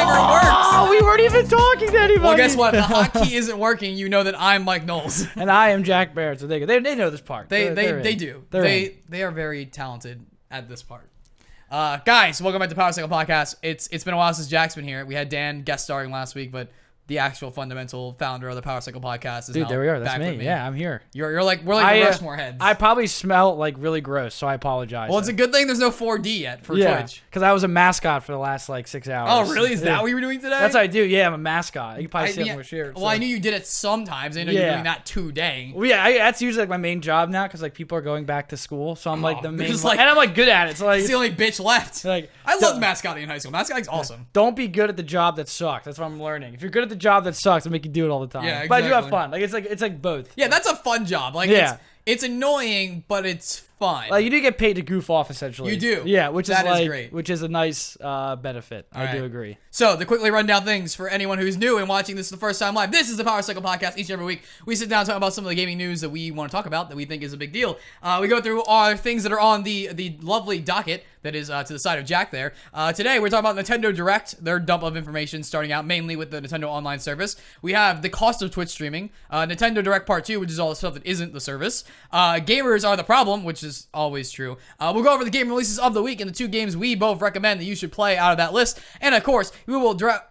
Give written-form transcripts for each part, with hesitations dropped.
works. Oh, we weren't even talking to anybody. Well, guess what? If the hotkey isn't working, you know that I'm Mike Knowles. And I am Jack Barrett, so they know this part. They do. They are very talented at this part. Guys, welcome back to Power Cycle Podcast. It's been a while since Jack's been here. We had Dan guest starring last week, but the actual fundamental founder of the Power Cycle Podcast is now there we are. That's back me. with me. Yeah, I'm here. We're like the Rushmore heads. I probably smell like really gross, so I apologize. Well, it's a good thing there's no 4D yet for Twitch. Because I was a mascot for the last 6 hours. Oh, really? Is that what you were doing today? That's what I do. Yeah, I'm a mascot. You can probably see it on my shirt. Well, I knew you did it sometimes. I know you're doing that today. Well, yeah, that's usually my main job now because people are going back to school, so I'm the main. and I'm good at it. So it's the only bitch left. I loved mascotting in high school. Mascotting's awesome. Don't be good at the job that sucks. That's what I'm learning. If you're good at the job that sucks, make you do it all the time. Yeah, exactly. But I do have fun. It's like both. Yeah, that's a fun job. It's annoying, but it's fun. You do get paid to goof off, essentially. You do. Yeah, which is great. Which is a nice benefit. I do agree. So, to quickly run down things for anyone who's new and watching this the first time live, this is the Power Cycle Podcast. Each and every week, we sit down and talk about some of the gaming news that we want to talk about that we think is a big deal. We go through our things that are on the lovely docket that is to the side of Jack there. Today, we're talking about Nintendo Direct, their dump of information starting out mainly with the Nintendo Online service. We have the cost of Twitch streaming, Nintendo Direct Part 2, which is all the stuff that isn't the service. Gamers are the problem, which is always true. We'll go over the game releases of the week and the 2 games we both recommend that you should play out of that list. And of course, we will talk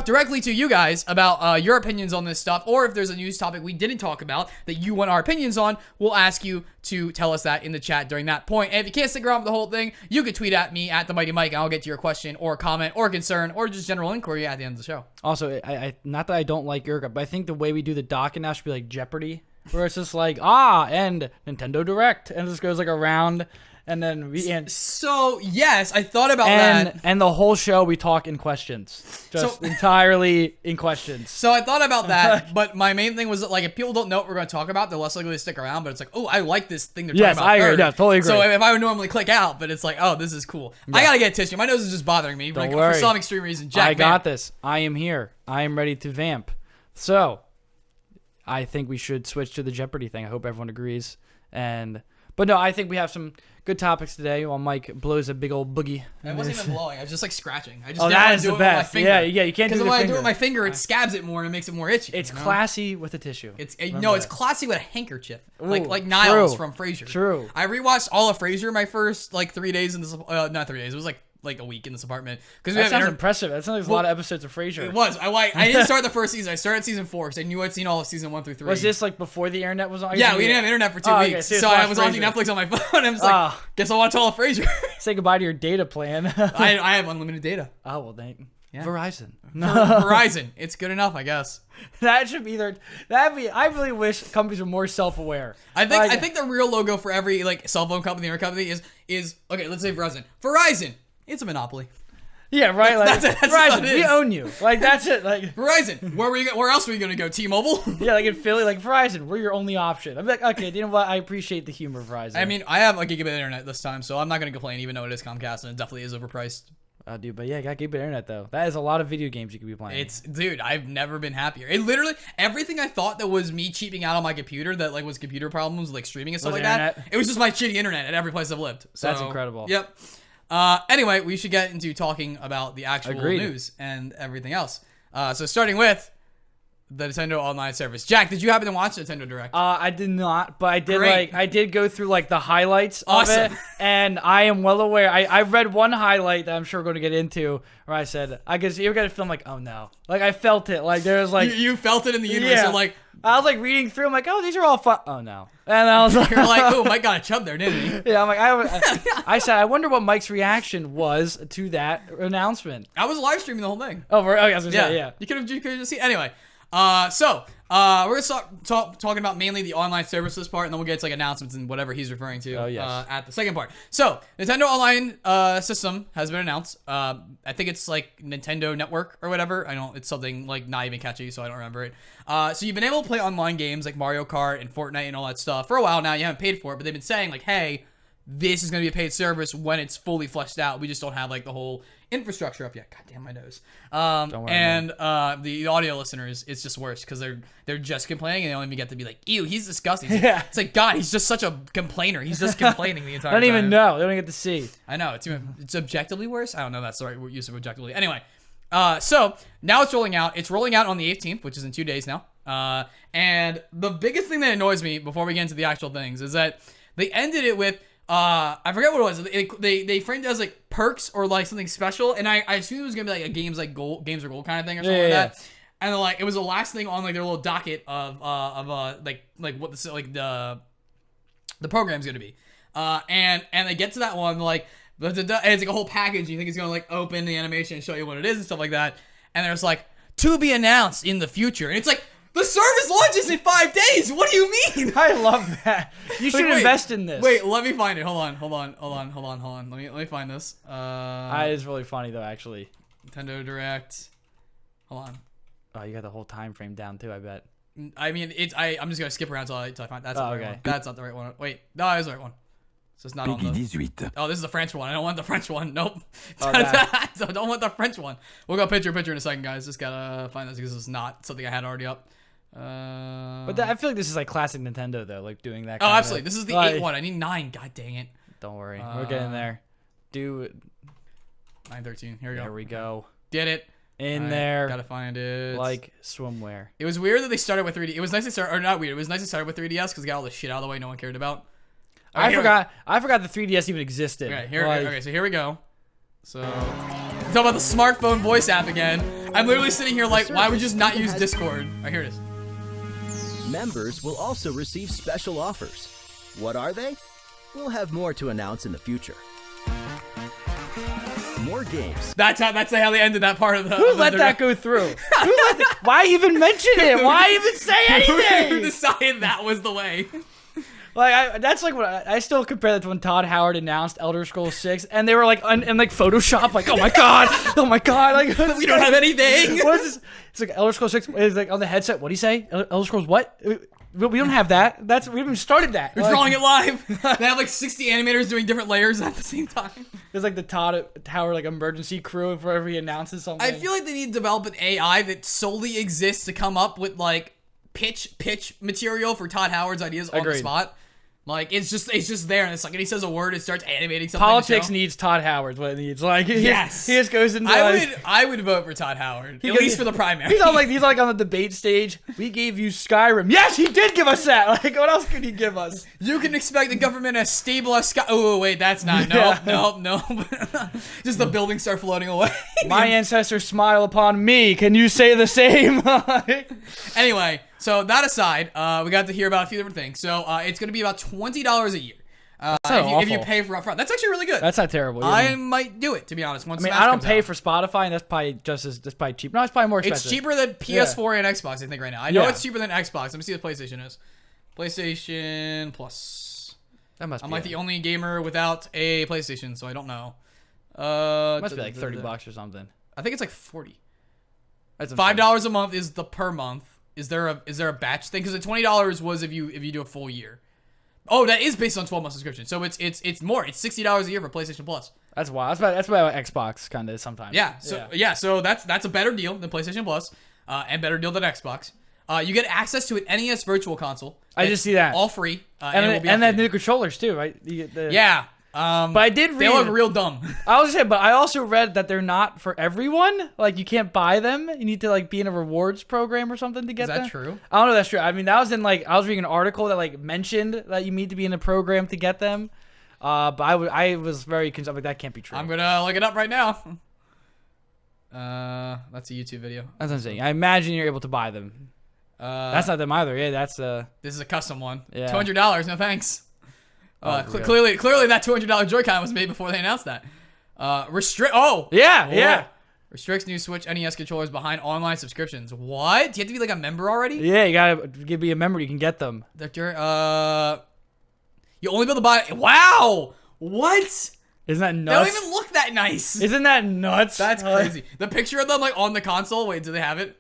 directly to you guys about your opinions on this stuff, or if there's a news topic we didn't talk about that you want our opinions on, we'll ask you to tell us that in the chat during that point. And if you can't stick around for the whole thing, you can tweet at me at the Mighty Mike, and I'll get to your question or comment or concern or just general inquiry at the end of the show. Also, I not that I don't like Urga, but I think the way we do the docket now should be like Jeopardy, where it's just and Nintendo Direct, and it just goes around. And then so yes, I thought about that. And the whole show we talk in questions, entirely in questions. So I thought about that, but my main thing was that, if people don't know what we're going to talk about, they're less likely to stick around. But it's oh, I like this thing they're talking about. Yes, I agree. Yeah, totally agree. So if I would normally click out, but it's oh, this is cool. Yeah. I gotta get a tissue. My nose is just bothering me. Don't worry. For some extreme reason, Jack. I got this. I am here. I am ready to vamp. So I think we should switch to the Jeopardy thing. I hope everyone agrees. But no, I think we have some good topics today while Mike blows a big old boogie. I wasn't even blowing. I was just scratching. I just that is the best. Yeah, you can't do it with my finger. Because when I do it with my finger, it scabs it more and it makes it more itchy. It's classy with a tissue. It's classy with a handkerchief. Like Knowles from Frasier. True. I rewatched all of Frasier my first 3 days in this. Not 3 days. It was like a week in this apartment. That sounds impressive. That sounds like a lot of episodes of Frasier. It was. I didn't start the first season. I started season 4 because I knew I'd seen all of season 1 through 3. Was this before the internet was on? Yeah, we didn't have internet for 2 weeks. So I was watching Netflix on my phone. I was guess I'll watch all of Frasier. Say goodbye to your data plan. I have unlimited data. Oh, well, thank you. Verizon. Verizon. It's good enough, I guess. That should be I really wish companies were more self-aware. I think the real logo for every cell phone company or company is okay, let's say Verizon. Verizon. It's a monopoly. Yeah, right. That's Verizon, we own you. That's it. Verizon. Where else were you gonna go? T-Mobile? Yeah, in Philly, Verizon, we're your only option. I'm okay. You know what? I appreciate the humor of Verizon. I mean, I have a gigabit internet this time, so I'm not gonna complain, even though it is Comcast and it definitely is overpriced. Dude, but yeah, I got gigabit internet though. That is a lot of video games you could be playing. Dude, I've never been happier. It literally everything I thought that was me cheaping out on my computer that was computer problems, streaming and stuff like that. It was just my shitty internet at every place I've lived. So that's incredible. Yep. Anyway, we should get into talking about the actual news and everything else. So starting with the Nintendo Online service. Jack, did you happen to watch Nintendo Direct? I did not, but I did I did go through the highlights of it, and I am well aware. I read one highlight that I'm sure we're going to get into where I said, I guess you're going to film oh no. I felt it. There was you felt it in the universe. Yeah. You're I was reading through. I'm oh, these are all fun. Oh no. And I was you're oh, Mike got a chub there, didn't he? Yeah, I'm I said, I wonder what Mike's reaction was to that announcement. I was live streaming the whole thing. Oh, I was gonna say, yeah. You could have just seen. Anyway, we're gonna start talking about mainly the online services part, and then we'll get to announcements and whatever he's referring to. Oh, yes. At the second part. So Nintendo Online system has been announced. I think it's Nintendo Network or whatever. I don't. It's something not even catchy, so I don't remember it. So you've been able to play online games like Mario Kart and Fortnite and all that stuff for a while now. You haven't paid for it, but they've been saying hey, this is going to be a paid service when it's fully fleshed out. We just don't have like the whole infrastructure up yet. God damn my nose. Don't worry, And the audio listeners, it's just worse because they're just complaining and they only get to be like, ew, he's disgusting. Yeah. It's like, God, he's just such a complainer. He's just complaining the entire I time. don't even know. They don't get to see. I know. It's objectively worse. I don't know. That's the right use of objectively. Anyway, so now it's rolling out. It's rolling out on the 18th, which is in 2 days now. And the biggest thing that annoys me before we get into the actual things is that they ended it with, I forget what it was. They framed it as like perks or like something special, and I assumed it was gonna be like a games or gold kind of thing or something like that. And then, like, it was the last thing on like their little docket of like what the program's gonna be. And they get to that one like and it's like a whole package. You think it's gonna like open the animation and show you what it is and stuff like that. And there's like to be announced in the future, and it's like. The service launches in 5 days. What do you mean? I love that. You should invest in this. Wait, let me find it. Hold on. Let me find this. It's really funny though, actually. Nintendo Direct. Hold on. Oh, you got the whole time frame down too, I bet. I mean, I'm just gonna skip around until I find that's not the right one. That's not the right one. Wait, no, it is the right one. So it's not on the. 18. Oh, this is the French one. I don't want the French one. Nope. Oh, So I don't want the French one. We'll go picture in a second, guys. Just gotta find this because it's not something I had already up. But I feel like this is like classic Nintendo though, like doing that. Oh, absolutely. This is the 8 one. I need 9. God dang it. Don't worry, we're getting there. 913. Here we go. There we go. Did it. In there. Gotta find it. Like swimwear. It was weird that they started with 3D. It was nice to start, or not weird. It was nice to start with 3DS because it got all the shit out of the way no one cared about. I forgot the 3DS even existed. Okay, okay, so here we go. So, talk about the smartphone voice app again. I'm literally sitting here like, why would you just not use Discord? All right, here it is. Members will also receive special offers. What are they? We'll have more to announce in the future. More games. That's how they ended that part of the. Who let that go through? Why even mention it? Why even say anything? Who decided that was the way? Like that's like what I still compare that to when Todd Howard announced Elder Scrolls 6, and they were like in like Photoshop, like oh my god, like we don't have anything. What is this? It's like Elder Scrolls 6 is like on the headset. What do you say? Elder Scrolls what? We don't have that. We haven't even started that. We're drawing it live. They have like 60 animators doing different layers at the same time. There's like the Todd Howard like emergency crew whenever he announces something. I feel like they need to develop an AI that solely exists to come up with like pitch material for Todd Howard's ideas on the spot. Like it's just there, and it's like when he says a word, it starts animating something. Politics needs Todd Howard. What it needs, like he just goes into. I would vote for Todd Howard at least for the primary. He's like on the debate stage. We gave you Skyrim. Yes, he did give us that. Like what else could he give us? You can expect the government as stable as Sky. Oh wait, that's not. No. Just the buildings start floating away. My ancestors smile upon me. Can you say the same? Anyway. So that aside, we got to hear about a few different things. So it's going to be about $20 a year if you pay for upfront. That's actually really good. That's not terrible. I might do it, to be honest. Once I don't pay for Spotify, and that's probably cheap. No, it's probably more expensive. It's cheaper than PS4 and Xbox, I think, right now. I know it's cheaper than Xbox. Let me see what PlayStation is. PlayStation Plus. That must be. I'm like the only gamer without a PlayStation, so I don't know. Must be like $30 or something. I think it's like 40. That's $5 a month is the per month. Is there a batch thing? Because the $20 was if you do a full year. Oh, that is based on 12-month subscription. So it's more. It's $60 a year for PlayStation Plus. That's wild. That's about Xbox kind of sometimes. Yeah. So that's a better deal than PlayStation Plus, and better deal than Xbox. You get access to an NES Virtual Console. I just see that all free, and then new controllers too, right? Yeah. But I did read. They look real dumb. I was gonna say, but I also read that they're not for everyone. Like you can't buy them. You need to like be in a rewards program or something to get them. Is that true? I don't know if that's true. I mean, that was in like I was reading an article that like mentioned that you need to be in a program to get them. But I was very concerned. Like that can't be true. I'm gonna look it up right now. That's a YouTube video. That's what I'm saying. I imagine you're able to buy them. That's not them either. Yeah, that's This is a custom one. Yeah. $200. No thanks. Really? Clearly that $200 Joy-Con was made before they announced that. Yeah. Restricts new Switch NES controllers behind online subscriptions. What? Do you have to be like a member already? Yeah, you gotta be a member. You can get them. You only be able to buy. Wow. What? Isn't that They nuts? don't even look that nice. Isn't that nuts? That's crazy. The picture of them like on the console. Wait, do they have it?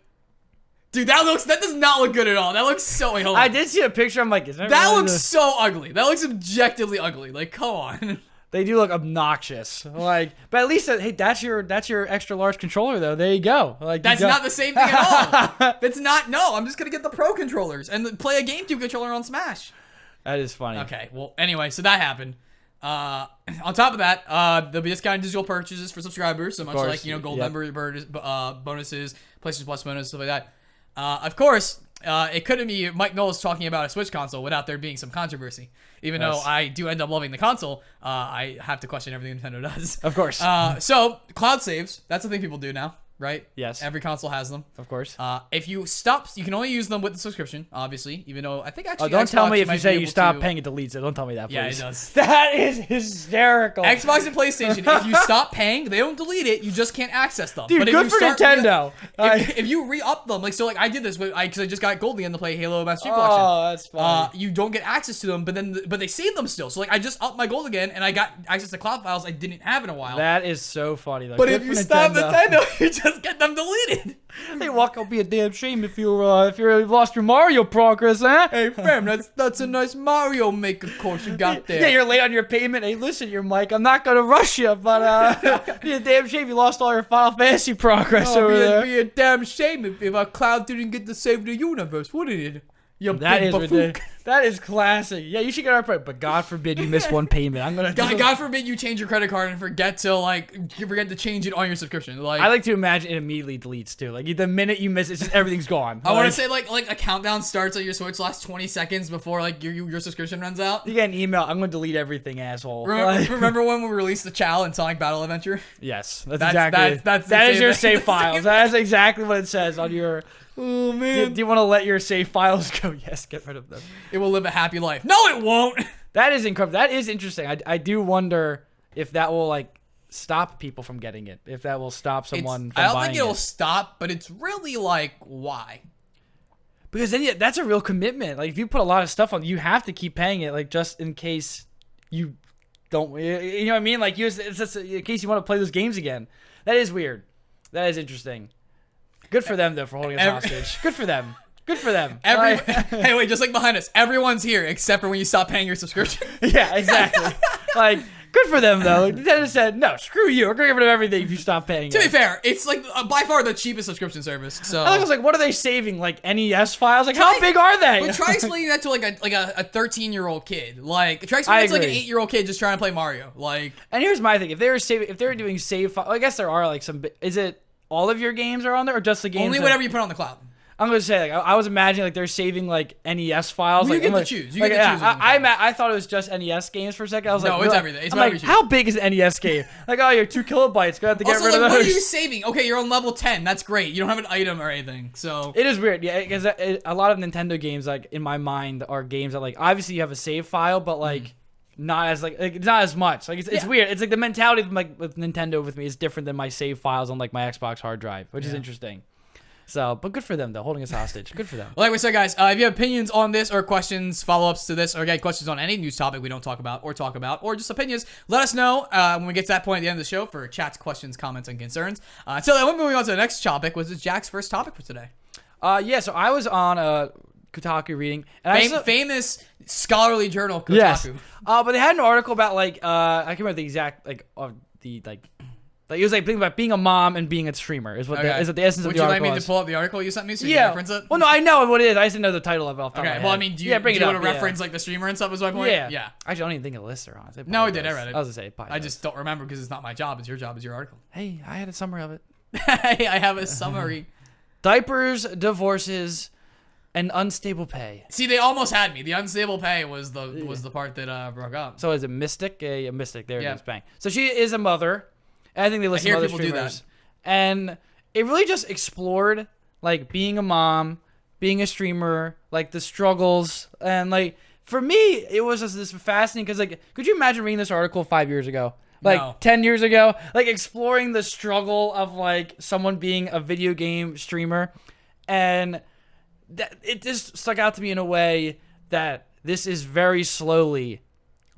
Dude, that does not look good at all. That looks so. Wait, hold on. I did see a picture. I'm like, is That looks so ugly. That looks objectively ugly. Like, come on. They do look obnoxious. Like, but at least hey, that's your extra large controller though. There you go. Like, That's not the same thing at all. That's not. No, I'm just gonna get the Pro controllers and play a GameCube controller on Smash. That is funny. Okay. Well, anyway, so that happened. On top of that, there'll be discounted digital purchases for subscribers, so much course, like gold yep. member bonuses, PlayStation Plus bonus, stuff like that. Of course, it couldn't be Mike Knowles talking about a Switch console without there being some controversy. Even though I do end up loving the console, I have to question everything Nintendo does. Of course. So cloud saves, that's the thing people do now, right? Yes. Every console has them. Of course. If you stop, you can only use them with the subscription, obviously. Even though I think actually, don't tell Xbox me if might you be say you able stop to- paying, it deletes it. Don't tell me that, please. Yeah, it does. That is hysterical. Xbox and PlayStation, if you stop paying, they don't delete it. You just can't access them. Dude, but if good you for start Nintendo. If you re-up them, like I did this because I just got Gold again to play Halo Master Chief Collection. Oh, that's funny. You don't get access to them, but they save them still. So like I just upped my Gold again, and I got access to cloud files I didn't have in a while. That is so funny. Though. But Good if you for stop Nintendo, you just get them deleted. Hey, walk will be a damn shame if you lost your Mario progress, huh? Hey, fam, that's a nice Mario Maker course you got there. Yeah, you're late on your payment. Hey, listen, you're Mike. I'm not gonna rush you, but it'd be a damn shame you lost all your Final Fantasy progress over there. It'd be a damn shame if our cloud didn't get to save the universe, wouldn't it? You That big is buffoon. ridiculous. That is classic. Yeah, you should get our price, but God forbid you miss one payment. I'm gonna. God forbid you change your credit card and forget to change it on your subscription. Like I like to imagine it immediately deletes too. Like the minute you miss it, it's just everything's gone. I want to say like a countdown starts on your Switch lasts 20 seconds before like your subscription runs out. you get an email. I'm gonna delete everything, asshole. Like- Remember when we released the Chow and Sonic Battle Adventure? yes, That's- exactly. that's the that is same your thing. save files. That's exactly what it says on your. Oh Do you want to let your save files go? Yes, get rid of them. It will live a happy life. No, it won't. That is incredible. That is interesting. I do wonder if that will like stop people from getting it. If that will stop someone from I don't buying think it'll it. stop, but it's really like why? Because then that's a real commitment. Like if you put a lot of stuff on, you have to keep paying it. Like just in case you don't, you know what I mean? Like it's just in case you want to play those games again. That is weird. That is interesting. Good for them though for holding us hostage. Good for them. Good for them. Hey, wait, just like behind us, everyone's here except for when you stop paying your subscription. Yeah, exactly. Like, good for them, though. Nintendo said, no, screw you. We're going to get rid of everything if you stop paying To it. be fair, it's like by far the cheapest subscription service. So I was like, what are they saving? Like, NES files? Like, how big are they? But try explaining that to like a 13-year-old kid. Like try explaining that to like an agree. 8-year-old kid just trying to play Mario. Like And here's my thing. If they were doing save files, I guess there are, like, some... Is it all of your games are on there, or just the games? only whatever you put on the cloud. I'm gonna say, like, I was imagining like they're saving like NES files. Well, you like, get I'm to like, choose. You like, get to yeah, choose which one. I thought it was just NES games for a second. I was No, like, it's really? everything. It's I'm whatever like, you how big is an NES game? Like, oh, you're 2 kilobytes. Gonna have to get Also, rid like, of what are those. you saving? Okay, you're on level 10. That's great. You don't have an item or anything. So It is weird, yeah, because a lot of Nintendo games, like in my mind, are games that like obviously you have a save file, but like. Not as like it's not as much. Like it's Yeah. weird. It's like the mentality of, like with Nintendo with me is different than my save files on like my Xbox hard drive, which is interesting. So, but good for them though, holding us hostage. Good for them. Well, like we said, guys, if you have opinions on this or questions, follow-ups to this, or again, questions on any news topic we don't talk about, or just opinions, let us know when we get to that point at the end of the show for chats, questions, comments, and concerns. Until then, we're moving on to the next topic, which is Jack's first topic for today. Yeah, so I was on Kotaku reading, and Famous scholarly journal, Kotaku. yes, but they had an article about like I can't remember the exact like it was like thinking about being a mom and being a streamer is what Okay. is the essence Would of the you like article. me was. to pull up the article you sent me so you can Yeah. reference it? Well, no, I know what it is. I just didn't know the title of it off the top of Okay, my well, I head. mean, do you, bring do it you up, want to yeah. reference like the streamer and stuff is my point? Yeah. Yeah. Actually, I don't even think it lists her on it. No, it did. I read it. I was gonna say it probably I does. just don't remember because it's not my job. It's your job. It's your article. Hey, I had a summary of it. Hey, I have a summary. Diapers, divorces, and unstable pay. See, they almost had me. The unstable pay was the part that broke up. So is it Mystic? A Mystic. There Yeah. it is. Bang. So she is a mother. And I think they list I hear some other people do streamers. And it really just explored like being a mom, being a streamer, like the struggles, and like for me, it was just this fascinating because like, could you imagine reading this article 5 years ago? Like No. 10 years ago, like exploring the struggle of like someone being a video game streamer, and it just stuck out to me in a way that this is very slowly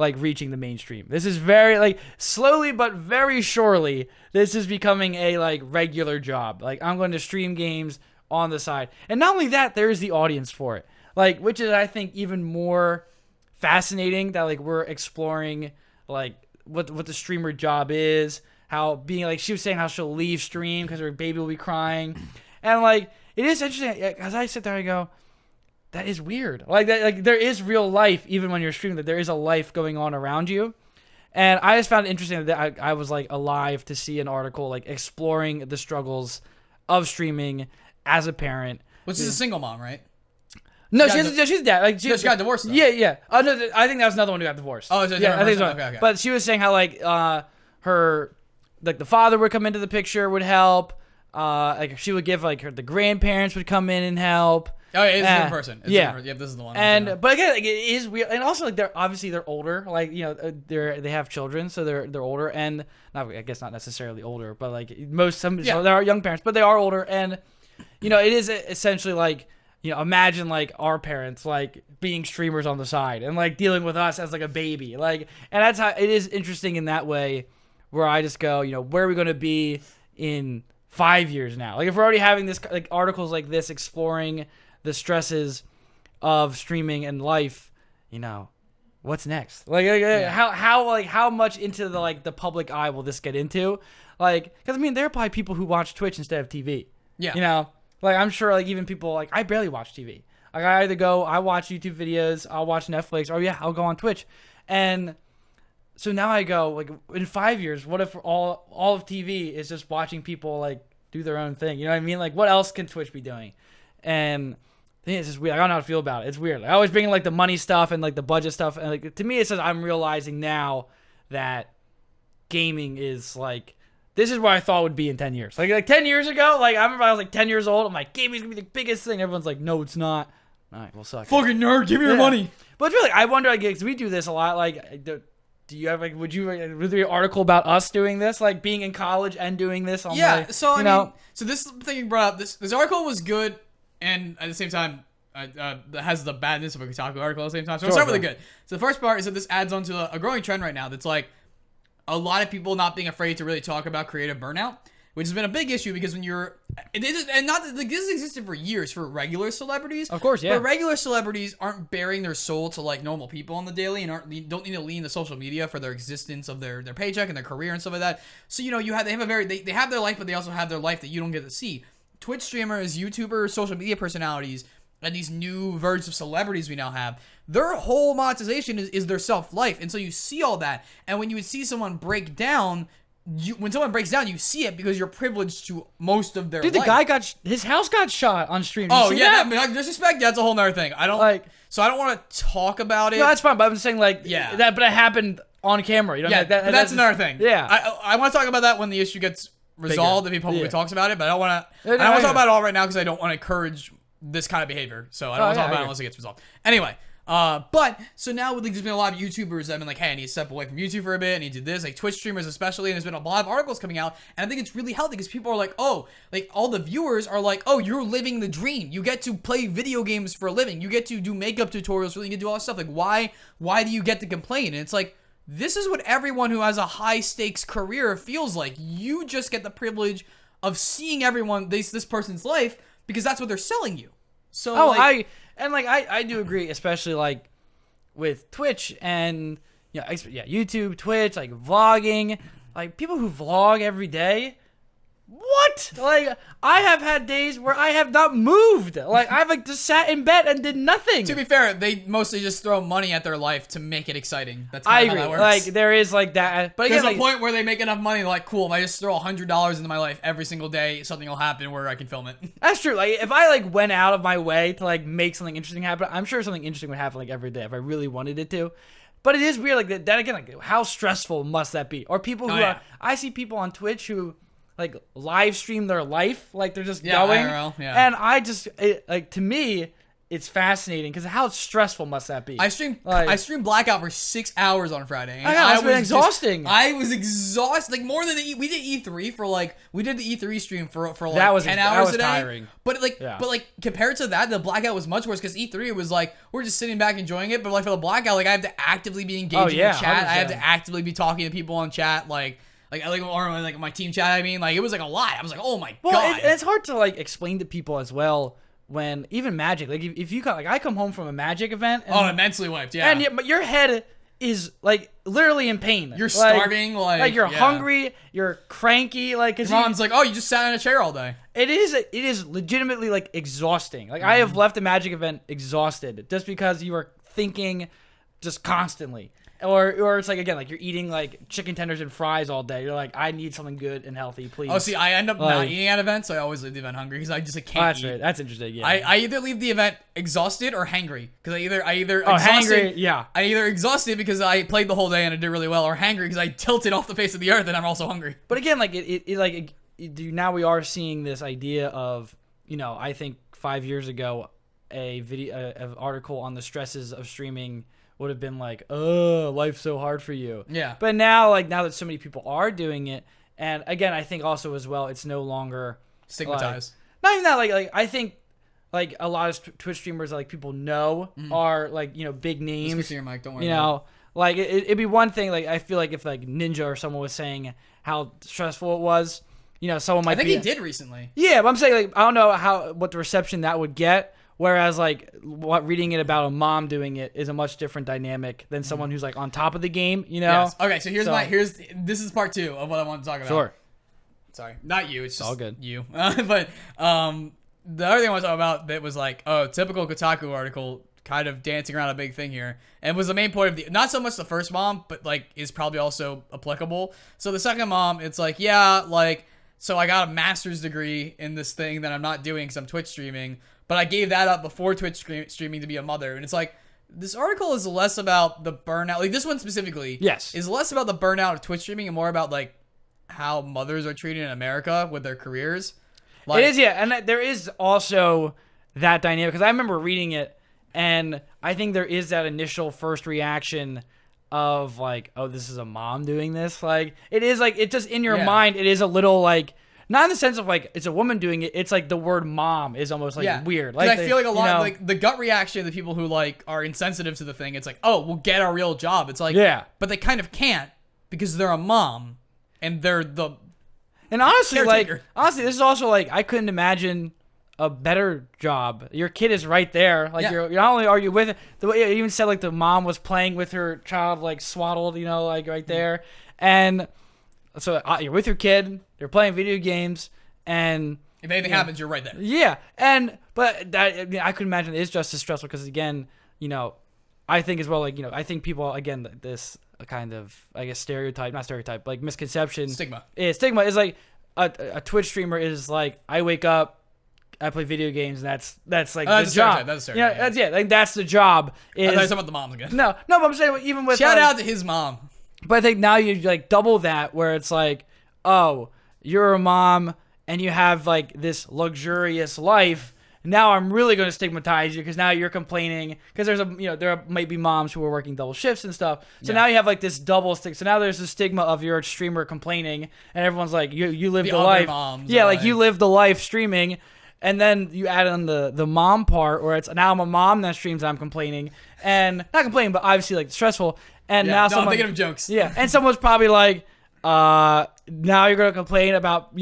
like reaching the mainstream. This is very like slowly but very surely this is becoming a like regular job. Like I'm going to stream games on the side. And not only that, there is the audience for it. Like, which is, I think, even more fascinating that, like, we're exploring, like, what the streamer job is, how being, like, she was saying how she'll leave stream because her baby will be crying. And, like, it is interesting, as I sit there, I go, that is weird. Like, that, like, there is real life, even when you're streaming, that there is a life going on around you. And I just found it interesting that I was, like, alive to see an article, like, exploring the struggles of streaming as a parent. Which is a single mom, right? No, she's dad. Like, she got divorced, though. Yeah. Oh, no, I think that was another one who got divorced. Oh, is it yeah, I think so. Okay. But she was saying how, like, her, like, the father would come into the picture, would help. Like, she would give, like, the grandparents would come in and help. Oh, yeah, it's a different person. Yeah, this is the one. But again, like, it is weird, and also, like, they're older. Like, you know, they have children, so they're older, and I guess not necessarily older, but like so there are young parents, but they are older, and you know, it is essentially like, you know, imagine like our parents like being streamers on the side and like dealing with us as like a baby, like, and that's how it is interesting in that way, where I just go, you know, where are we going to be in 5 years now? Like, if we're already having this, like, articles like this exploring the stresses of streaming and life, you know, what's next? Like, how much into the, like, the public eye will this get into? Like, because I mean, there are probably people who watch Twitch instead of TV. Yeah. You know, like, I'm sure, like, even people, like, I barely watch TV. Like, I watch YouTube videos, I'll watch Netflix, or I'll go on Twitch. And so now I go, like, in 5 years, what if all of TV is just watching people, like, do their own thing? You know what I mean? Like, what else can Twitch be doing? And I think it's just weird. I don't know how to feel about it. It's weird. Like, I always bring in, like, the money stuff and, like, the budget stuff. And, like, to me, it says I'm realizing now that gaming is, like, this is where I thought it would be in 10 years. Like 10 years ago, like, I remember I was, like, 10 years old. I'm like, gaming's going to be the biggest thing. Everyone's like, no, it's not. All right, well, suck it. Fucking nerd, give me your money. But it's really, I wonder, like, because we do this a lot, like, do you have, like, was there an article about us doing this, like, being in college and doing this? On So I mean, so this thing you brought up, this article was good, and at the same time, has the badness of a Kotaku article at the same time. So I'll start with the good. So the first part is that this adds on to a growing trend right now that's like a lot of people not being afraid to really talk about creative burnout, which has been a big issue because when you're, and not like this has existed for years for regular celebrities, of course, yeah. But regular celebrities aren't bearing their soul to like normal people on the daily, and don't need to lean to social media for their existence of their paycheck and their career and stuff like that. So you know they have their life, but they also have their life that you don't get to see. Twitch streamers, YouTubers, social media personalities, and these new versions of celebrities we now have, their whole monetization is their self-life. And so you see all that. And when you would see someone break down, when someone breaks down, you see it because you're privileged to most of their life. Dude, the guy his house got shot on stream. Oh, yeah. Like, disrespect, that's a whole nother thing. I don't want to talk about it. No, that's fine, but I'm saying, like, yeah. But it happened on camera. You know, yeah, like, that's another thing. Yeah. I want to talk about that when the issue gets resolved, if he publicly talks about it, but I don't want to talk about it all right now because I don't want to encourage this kind of behavior. So I don't want to talk about it unless it gets resolved. Anyway, but so now like, there's been a lot of YouTubers that have been like, hey, I need to step away from YouTube for a bit. I need to do this, like Twitch streamers especially. And there's been a lot of articles coming out, and I think it's really healthy because people are like, oh, like all the viewers are like, oh, you're living the dream. You get to play video games for a living. You get to do makeup tutorials. Really, you get to do all this stuff. Like, why do you get to complain? And it's like, this is what everyone who has a high stakes career feels like. You just get the privilege of seeing everyone this person's life because that's what they're selling you. So I do agree, especially like with Twitch and YouTube, Twitch, like vlogging, like people who vlog every day. What? Like, I have had days where I have not moved. Like, I've like just sat in bed and did nothing. To be fair, they mostly just throw money at their life to make it exciting. That's I kind of agree. How that works. Like, there is like that. But again, there's a point where they make enough money, like, cool, if I just throw $100 into my life every single day, something will happen where I can film it. That's true. Like, if I like went out of my way to like make something interesting happen, I'm sure something interesting would happen like every day if I really wanted it to. But it is weird, like that again, like how stressful must that be? Or people who I see people on Twitch who like live stream their life, like they're just going. IRL, yeah. And I just like, to me, it's fascinating because how stressful must that be? I streamed Blackout for 6 hours on Friday. I know, it's been exhausting. I was exhausted, like more than we did E3 for like we did the E3 stream for like that was 10 hours a day. Tiring. But like compared to that, the Blackout was much worse because E3 was like we're just sitting back enjoying it. But like for the Blackout, like I have to actively be engaging in chat. 100%. I have to actively be talking to people on chat, like. or like my team chat. I mean, like it was like a lot. I was like, oh my Well, god. it's hard to like explain to people as well when even Magic. Like if you come, like I come home from a Magic event. And, immensely wiped. Yeah. And but your head is like literally in pain. You're starving. Like you're hungry. You're cranky. Like cause mom's like, oh, you just sat in a chair all day. It is legitimately like exhausting. Like I have left a Magic event exhausted just because you are thinking just constantly. Or it's like, again, like you're eating like chicken tenders and fries all day. You're like, I need something good and healthy, please. Oh, see, I end up not eating at events, so I always leave the event hungry because I just can't that's eat. Right. That's interesting, yeah. I either leave the event exhausted or hangry because I either hangry, yeah. I either exhausted because I played the whole day and I did really well, or hangry because I tilted off the face of the earth and I'm also hungry. But again, like now we are seeing this idea of, I think 5 years ago, an article on the stresses of streaming would have been like, oh, life's so hard for you. Yeah. But now that so many people are doing it, and again, I think also as well, it's no longer stigmatized. Not even that, like I think like a lot of Twitch streamers that like people know are like, big names. Speak to your mic, don't worry. Like it'd be one thing, like I feel like if like Ninja or someone was saying how stressful it was, someone might. I think he did recently. Yeah, but I'm saying like I don't know what the reception that would get. Whereas, like, reading it about a mom doing it is a much different dynamic than someone who's, like, on top of the game, Yes. Okay, so this is part 2 of what I want to talk about. Sure. Sorry. Not you, it's just all good. You. But the other thing I want to talk about that was, like, typical Kotaku article kind of dancing around a big thing here. And was the main point of not so much the first mom, but, like, is probably also applicable. So the second mom, it's like, yeah, like, so I got a master's degree in this thing that I'm not doing because I'm Twitch streaming. But I gave that up before Twitch streaming to be a mother. And it's like, this article is less about the burnout. Like, this one specifically is less about the burnout of Twitch streaming and more about, like, how mothers are treated in America with their careers. Like, it is, yeah. And there is also that dynamic. Because I remember reading it, and I think there is that initial first reaction of, like, oh, this is a mom doing this. Like, it is, like, it just in your mind, it is a little, like, not in the sense of, like, it's a woman doing it. It's, like, the word mom is almost, like, weird. Like, I feel like a lot, like, the gut reaction of the people who, like, are insensitive to the thing, it's like, oh, we'll get our real job. It's like, but they kind of can't because they're a mom and they're the And honestly, caretaker. This is also, like, I couldn't imagine a better job. Your kid is right there. Like, you're not only are you with it, the way it even said, like, the mom was playing with her child, like, swaddled, like, right there. And so you're with your kid, you're playing video games, and if anything happens, you're right there. Yeah, but that, I could imagine it is just as stressful because, again, I think as well, like, I think people, again, this kind of, I guess, not stereotype, like misconception. Stigma is like a Twitch streamer is like, I wake up, I play video games, and that's like the job. That's a stereotype. Like that's the job. I thought you were talking about the moms again. No, but I'm saying even with shout out to his mom. But I think now you like double that, where it's like, oh, you're a mom and you have like this luxurious life. Now I'm really going to stigmatize you because now you're complaining because there might be moms who are working double shifts and stuff. So now you have like this double stick. So now there's the stigma of you're a streamer complaining, and everyone's like, you live the life. Moms like you live the life streaming. And then you add on the mom part, where it's now I'm a mom that streams, I'm complaining, and not complaining, but obviously like stressful. And now I'm someone thinking of jokes. Yeah, and someone's probably like, now you're gonna complain about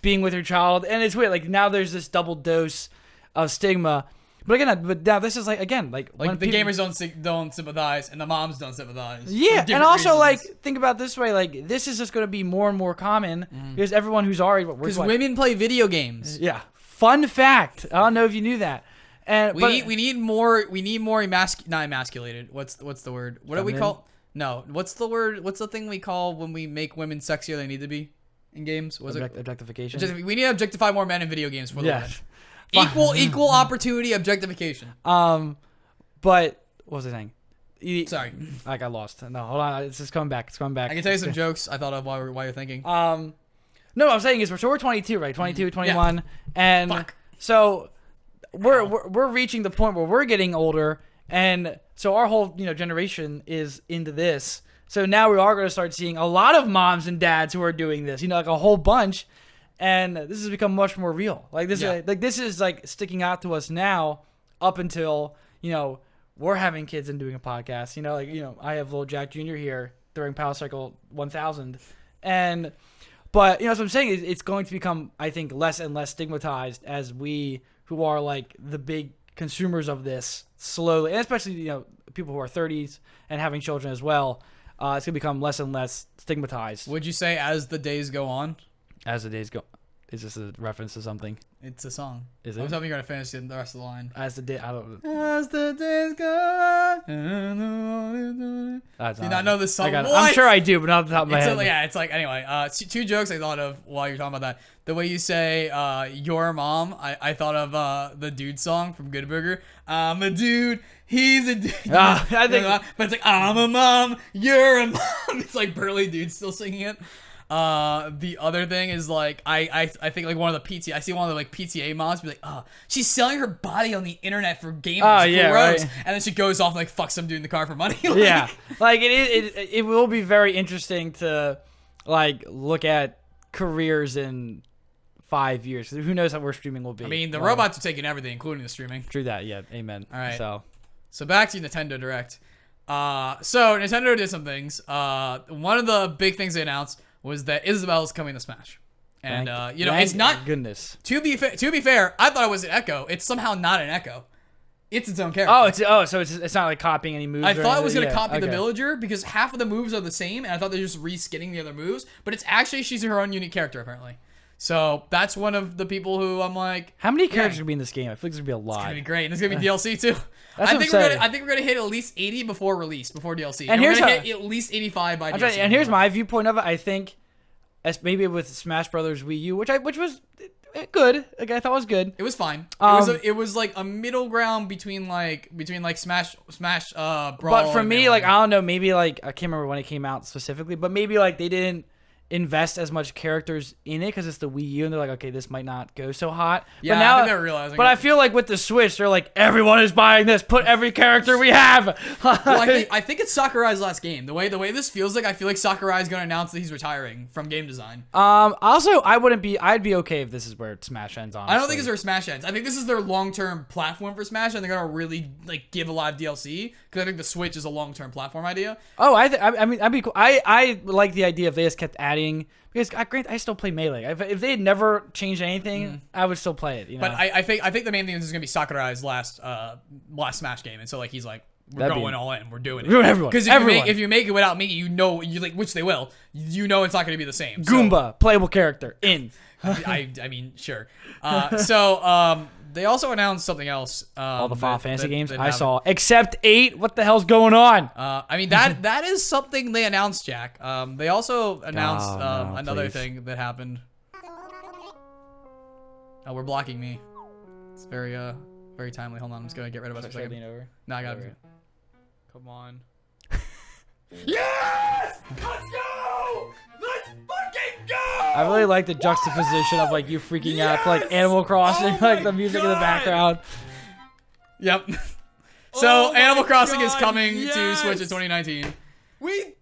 being with your child, and it's weird. Like now there's this double dose of stigma. But again, now this is like again like when the gamers don't sympathize and the moms don't sympathize. Yeah, and also reasons. Like think about it this way, like this is just gonna be more and more common because everyone who's already because women play video games. Yeah. Fun fact. I don't know if you knew that. And we need more not emasculated. What's the word? What do we call? No. What's the word? What's the thing we call when we make women sexier than they need to be in games? Objectification. We need to objectify more men in video games for the women. Equal opportunity objectification. But what was I saying? Sorry. I got lost. No, hold on. It's just coming back. I can tell you some jokes I thought of while you're thinking. No, what I'm saying is we're 22, right? 22, 21, and so we're reaching the point where we're getting older, and so our whole generation is into this. So now we are going to start seeing a lot of moms and dads who are doing this, like a whole bunch, and this has become much more real. Like this is like sticking out to us now, up until we're having kids and doing a podcast. I have little Jack Jr. here during Power Cycle 1000. But you know, what I'm saying is it's going to become, I think, less and less stigmatized as we, who are like the big consumers of this, slowly, and especially people who are 30s and having children as well. It's gonna become less and less stigmatized Would you say as the days go on? as the days go. Is this a reference to something? It's a song. Is I was it? hoping you're gonna finish the rest of the line. As the day, I don't. As the days go on. That's Do you not know this song? I'm What? sure I do, but not off the top of my It's head. it's like anyway. Two jokes I thought of while you're talking about that. The way you say "your mom," I thought of the dude song from Good Burger. I'm a dude, he's a dude. I think. But it's like I'm a mom, you're a mom. It's like burly dudes still singing it. The other thing is like I think like one of the PTA. I see one of the like PTA moms be like, oh, she's selling her body on the internet for gamers. Oh, yeah, gross. right. And then she goes off and like fucks some dude in the car for money. Like, Yeah, like it will be very interesting to like look at careers in 5 years. Who knows how where streaming will be? I mean, the robots are taking everything, including the streaming. True that. Yeah. Amen. All right. So back to Nintendo Direct. So Nintendo did some things. One of the big things they announced was that Isabelle's coming to Smash. And it's not goodness. To be fair, I thought it was an Echo. It's somehow not an Echo. It's its own character. So it's not like copying any moves. I or thought it was anything? going to Yeah, copy the okay. villager because half of the moves are the same, and I thought they're just reskinning the other moves. But it's actually she's her own unique character apparently. So that's one of the people who I'm like, How many characters are gonna be in this game? I feel like there's gonna be a lot. it's gonna be great. And there's gonna be DLC too. That's I what think I'm we're saying. gonna hit at least 80 before release, before DLC. And we're here's gonna how- hit at least 85 by I'm DLC. trying, and here's my viewpoint of it. I think, as maybe with Smash Brothers Wii U, which was good. Like, I thought was good. It was fine. Um, it was like a middle ground between Smash Brawl. But for and me, Melee. like I don't know, maybe like I can't remember when it came out specifically, but maybe like they didn't invest as much characters in it because it's the Wii U, and they're like, okay, this might not go so hot. Yeah, but now, I think they're realizing. But it. I feel like with the Switch, they're like, everyone is buying this. Put every character we have. Well, I think it's Sakurai's last game. The way this feels like, I feel like Sakurai is going to announce that he's retiring from game design. Also, I'd be okay if this is where Smash ends. Honestly. I don't think it's where Smash ends. I think this is their long-term platform for Smash, and they're going to really like give a lot of DLC because I think the Switch is a long-term platform idea. Oh, I mean, I'd be cool. I like the idea if they just kept adding. Because I still play Melee. If they had never changed anything, I would still play it. You know? But I think the main thing is going to be Sakurai's last Smash game, and so like he's like, we're going all in, we're doing it. Everyone. Because Everyone. if you make it without me, you like, which they will, it's not going to be the same. So, Goomba, playable character, in. I mean, sure. They also announced something else. All the Final Fantasy games that I happened. saw, except 8. What the hell's going on? I mean that is something they announced, Jack. They also announced Oh, no, another please. thing that happened. Oh, we're blocking me. It's very very timely. Hold on, I'm just gonna get rid of us for a second. Over. No, I got Over. it. Come on. Yes! Let's go! Let's fucking go! I really like the juxtaposition of like you freaking out to like Animal Crossing, Oh like my the music in the God! background. Yep. Oh So my Animal Crossing is God, coming to yes! Switch in 2019. We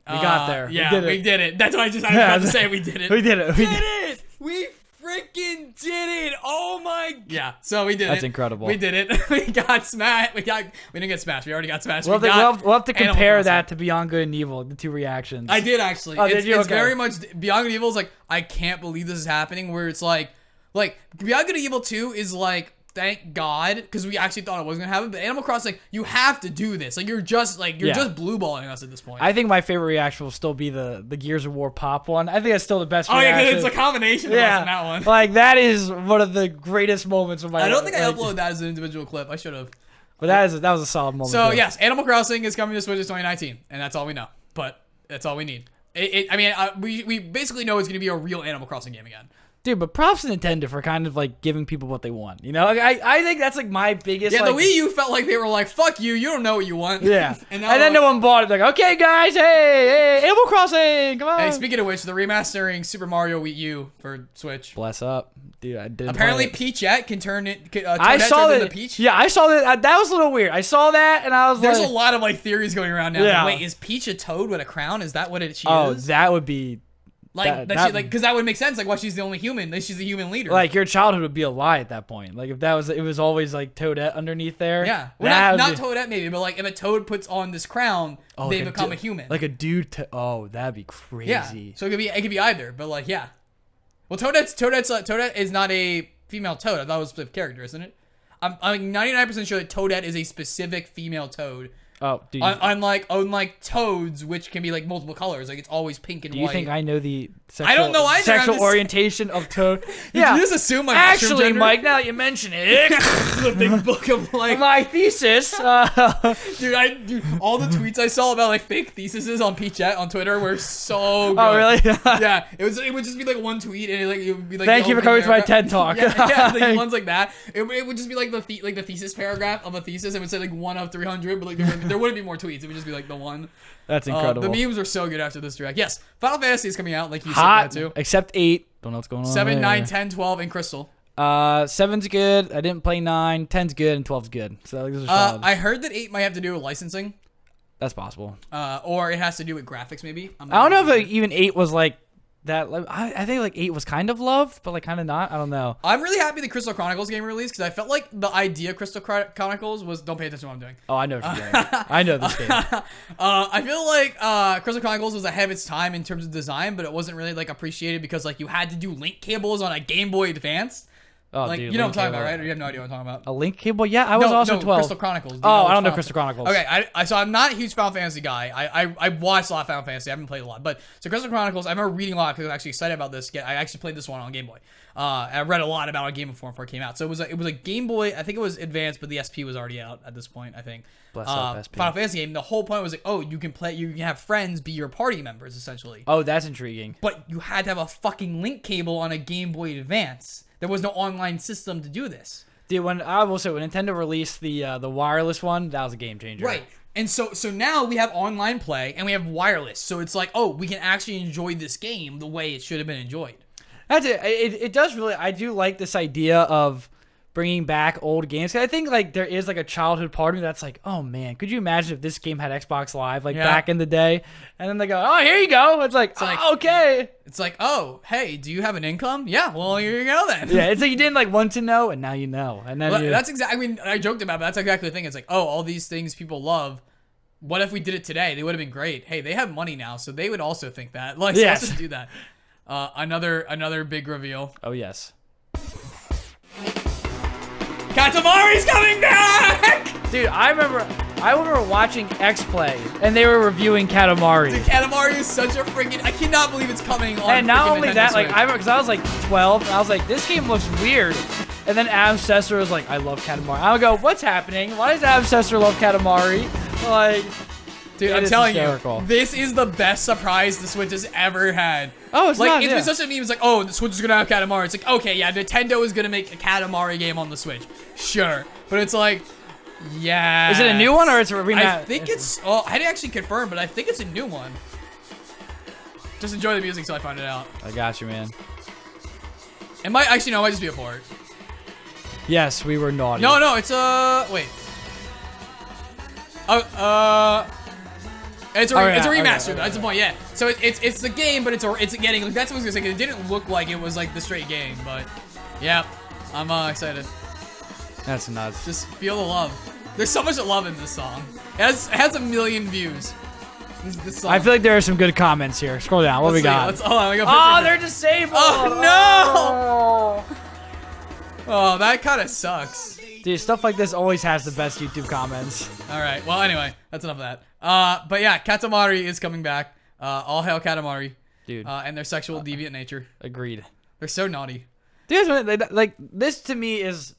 got there. Yeah, we did it. That's what I was about to say. We did it. We did it. We did it. We freaking did it. Oh my. Yeah. So we did it. That's incredible. We did it. We got smashed. We didn't get smashed. We already got smashed. We'll We have, got to, we'll have to Animal compare Crossing. that to Beyond Good and Evil, the two reactions. I did actually. Oh, it's did you? it's Okay. very much Beyond Good and Evil is like, I can't believe this is happening. Where it's like Beyond Good and Evil 2 is like, thank God, because we actually thought it wasn't gonna happen. But Animal Crossing, you have to do this. Like you're just blue balling us at this point. I think my favorite reaction will still be the Gears of War pop one. I think that's still the best oh yeah, reaction. because it's a combination of us in that one. Like that is one of the greatest moments of my life. I don't think I Like, uploaded that as an individual clip. I should have. But that was a solid moment. So too. yes, Animal Crossing is coming to Switch in 2019, and that's all we know. But that's all we need. We basically know it's going to be a real Animal Crossing game again. Dude, but props to Nintendo for kind of like giving people what they want. You know, like, I think that's like my biggest. Yeah, like, the Wii U felt like they were like, "Fuck you, you don't know what you want." Yeah, and and then no one bought it. Like, okay, guys, hey, Animal Crossing, come on. Hey, speaking of which, they're remastering Super Mario Wii U for Switch. Bless up, dude. I didn't. Apparently, play it. Peachette can turn it. I saw that. that. Peach. Yeah, I saw that. That was a little weird. I saw that, and I was There's like, a lot of like theories going around now. Yeah. Like, wait, is Peach a toad with a crown? Is that what she oh, is? that would be Like because that would make sense. Like, why she's the only human? Like, she's the human leader. Like your childhood would be a lie at that point. Like if it was always like Toadette underneath there. Yeah, well, not Toadette maybe, but like if a toad puts on this crown, they like become a human. Like a dude. That'd be crazy. Yeah, so it could be either, but like yeah. Well, Toadette is not a female toad. I thought it was a specific character, isn't it? I'm 99% sure that Toadette is a specific female toad. Oh, dude. Unlike toads, which can be like multiple colors, like it's always pink and white. Do you think I know the sexual, I don't know either. sexual orientation of toad? Did you just assume my actually, Mike? Now that you mention it, the big book of like my thesis. Dude, all the tweets I saw about like fake theses on Peachette on Twitter were so good. Oh, really? Yeah, it would just be like one tweet and it would be like. Thank you for coming to my TED Talk. Yeah, like ones like that. It would just be like the thesis paragraph of a thesis. It would say like 1 of 300, but like there wouldn't be more tweets. It would just be like the one. That's incredible. The memes are so good after this direct. Yes, Final Fantasy is coming out, like you Hot, said that too. Except 8. Don't know what's going on 7, there. 9, 10, 12, and Crystal. 7's good. I didn't play 9. 10's good, and 12's good. So like, those are solid. I heard that 8 might have to do with licensing. That's possible. Or it has to do with graphics, maybe. I don't know if like, even 8 was like that. Like, I think like 8 was kind of loved, but like kind of not. I don't know. I'm really happy the Crystal Chronicles game released because I felt like the idea of Crystal Chronicles was don't pay attention to what I'm doing. Oh, I know what you're doing. I know this game. I feel like Crystal Chronicles was ahead of its time in terms of design, but it wasn't really like appreciated because like you had to do link cables on a Game Boy Advance. Oh, like, dude, you know Link what I'm talking cable. about, right? Or you have no idea what I'm talking about? A link cable? Yeah, I was also 12. Crystal Chronicles. I don't know Crystal Chronicles. Okay, so I'm not a huge Final Fantasy guy. I watched a lot of Final Fantasy. I haven't played a lot. But so Crystal Chronicles, I remember reading a lot because I was actually excited about this. I actually played this one on Game Boy. I read a lot about it on Game Boy before it came out. So it was a Game Boy, I think it was Advanced, but the SP was already out at this point, I think. Bless up, SP. Final Fantasy game. The whole point was like, oh, you can have friends be your party members, essentially. Oh, that's intriguing. But you had to have a fucking link cable on a Game Boy Advance. There was no online system to do this. Dude, when Nintendo released the wireless one, that was a game changer. Right. And so now we have online play and we have wireless. So it's like, oh, we can actually enjoy this game the way it should have been enjoyed. That's it. It does really. I do like this idea of bringing back old games. 'Cause I think like there is like a childhood part of me that's like, oh man, could you imagine if this game had Xbox Live like back in the day? And then they go, oh, here you go. It's like, okay. It's like, oh, hey, do you have an income? Yeah, well, here you go then. Yeah, it's like you didn't like want to know, and now you know. And then that's exactly. I mean, I joked about, it, but that's exactly the thing. It's like, oh, all these things people love. What if we did it today? They would have been great. Hey, they have money now, so they would also think that. Like, yes. Let's just do that. Another big reveal. Oh yes. Katamari's coming back! Dude, I remember watching X Play, and they were reviewing Katamari. Dude, Katamari is such a freaking... I cannot believe it's coming on. And not only Nintendo that, Switch. like I remember because I was like 12, and I was like, this game looks weird. And then Adam Sessler was like, I love Katamari. I would go, what's happening? Why does Adam Sessler love Katamari? Like, dude, I'm telling you, this is the best surprise the Switch has ever had. Oh, it's like not, it's been such a meme. It's like, oh, the Switch is gonna have Katamari. It's like, okay, yeah, Nintendo is gonna make a Katamari game on the Switch, sure. But it's like, yeah. Is it a new one or it's a remaster? I think it's. Oh, I didn't actually confirm, but I think it's a new one. Just enjoy the music till I find it out. I got you, man. It might actually no, it might just be a port. Yes, we were naughty. No, it's wait. It's a remaster. Okay. That's the point. Yeah. So it's the game, but it's getting like, that's what I was gonna say. It didn't look like it was like the straight game, but yeah, I'm excited. That's nuts. Just feel the love. There's so much love in this song. It has a million views. This song. I feel like there are some good comments here. Scroll down. What we got? Oh, they're disabled. Oh no! Oh, that kind of sucks. Dude, stuff like this always has the best YouTube comments. All right. Well, anyway, that's enough of that. But yeah, Katamari is coming back. All hail Katamari. Dude. And their sexual deviant nature. Agreed. They're so naughty. Dude, like this to me is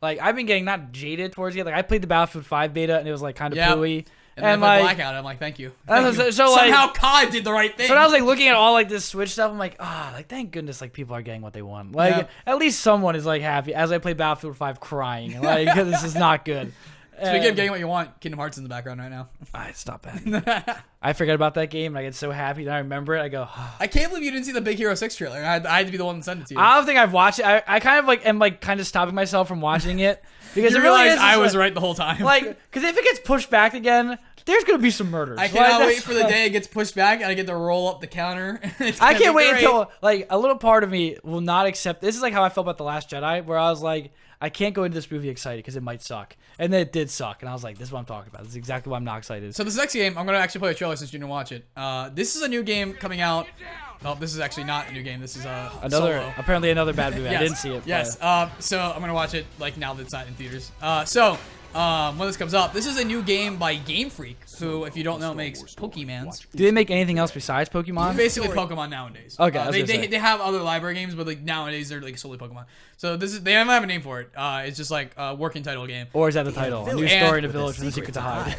like I've been getting not jaded towards it. Like I played the Battlefield 5 beta and it was like kind of pooey. And then I played Blackout. I'm like, thank you. So somehow COD did the right thing. So when I was like looking at all like this Switch stuff, I'm like, like thank goodness like people are getting what they want. Like at least someone is like happy as I play Battlefield 5 crying. Like this is not good. Speaking of getting what you want, Kingdom Hearts in the background right now. Alright, stop that. I forget about that game and I get so happy that I remember it. I go, I can't believe you didn't see the Big Hero 6 trailer. I had to be the one that sent it to you. I don't think I've watched it. I kind of like am like kind of stopping myself from watching it because you I realized I was right the whole time. Like, because if it gets pushed back again, there's gonna be some murders. I cannot wait for the day it gets pushed back and I get to roll up the counter. I can't wait until like a little part of me will not accept. This is like how I felt about The Last Jedi, where I was like, I can't go into this movie excited because it might suck, and then it did suck, and I was like, this is what I'm talking about. This is exactly why I'm not excited. So this next game, I'm gonna actually play a trailer since you didn't watch it. This is a new game coming out. Oh, this is actually not a new game. This is apparently another bad movie. Yes. I didn't see it. Yes. So I'm gonna watch it like now that it's not in theaters. When this comes up, this is a new game by Game Freak, who, if you don't know, makes Pokemans. Do they make anything else besides Pokemon? Basically Pokemon nowadays. Okay. They have other library games, but like nowadays they're like solely Pokemon. So they don't have a name for it. It's just like a working title game. Or is that the title? A new story in a village with a secret to hide.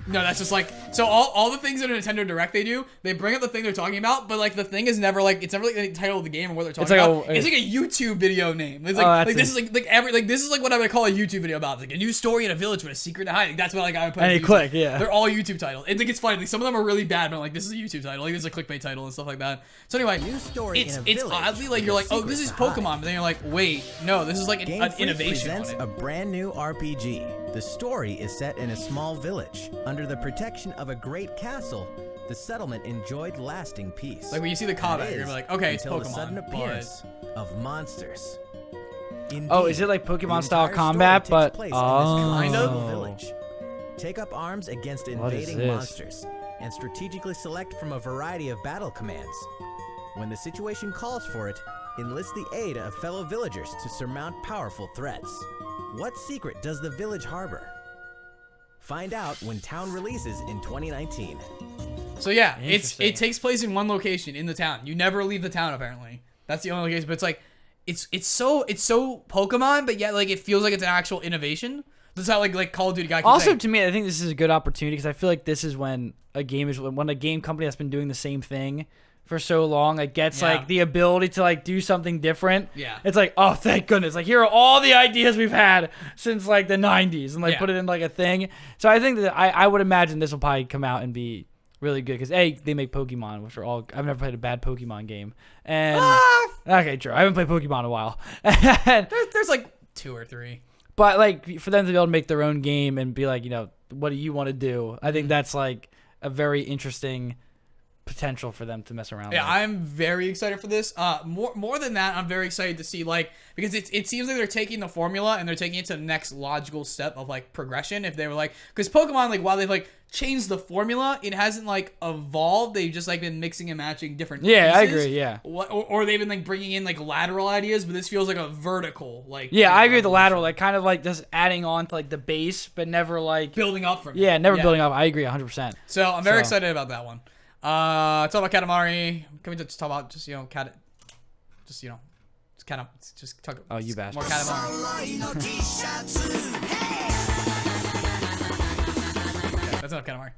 No, that's just like, so all the things that a Nintendo Direct they bring up the thing they're talking about, but like the thing is never like, it's never like the title of the game or what they're talking about. It's like a YouTube video name. It's like, this is like what I would call a YouTube video about. It's like a new story in a village with a secret to hide. Like, that's what like I would put. And you click, yeah. They're all YouTube titles. I think it's funny. Like some of them are really bad, but I'm like, this is a YouTube title. Like this is a clickbait title and stuff like that. So anyway, it's oddly like you're like, oh, this is Pokemon, but then you're like, wait, no, this is like an innovation. Presents a brand new RPG. The story is set in a small village. Under the protection of a great castle, the settlement enjoyed lasting peace. Like when you see the combat, you're like, okay, it's until Pokemon. the sudden appearance of monsters. Indeed, Oh, is it like Pokemon style combat, but kind of village. Take up arms against invading monsters and strategically select from a variety of battle commands. When the situation calls for it, enlist the aid of fellow villagers to surmount powerful threats. What secret does the village harbor? Find out when Town releases in 2019. So yeah, it takes place in one location in the town. You never leave the town apparently. That's the only location. But it's like it's so Pokemon, but yet like it feels like it's an actual innovation. That's how like Call of Duty guy. Also, to me, I think this is a good opportunity because I feel like this is when a game company that's been doing the same thing for so long, like gets like the ability to like do something different. Yeah. It's like, oh, thank goodness. Like here are all the ideas we've had since like the 90s and like put it in like a thing. So I think that I would imagine this will probably come out and be really good because they make Pokemon, which are all, I've never played a bad Pokemon game. And okay, true. I haven't played Pokemon in a while. there's like 2 or 3. But like for them to be able to make their own game and be like, you know, what do you want to do? I think that's like a very interesting potential for them to mess around with. I'm very excited for this. More than that, I'm very excited to see like, because it seems like they're taking the formula and they're taking it to the next logical step of like progression. If they were like, because Pokemon, like while they've like changed the formula, it hasn't like evolved. They've just like been mixing and matching different pieces. I agree. Yeah. Or they've been like bringing in like lateral ideas, but this feels like a vertical like. Yeah, I agree with the lateral, like kind of like just adding on to like the base, but never like building up from. Yeah, never building up. I agree 100%. So I'm very excited about that one. Talk about Katamari. Can we just talk about just talk. Oh, you bastard. More Katamari. Okay, that's enough Katamari.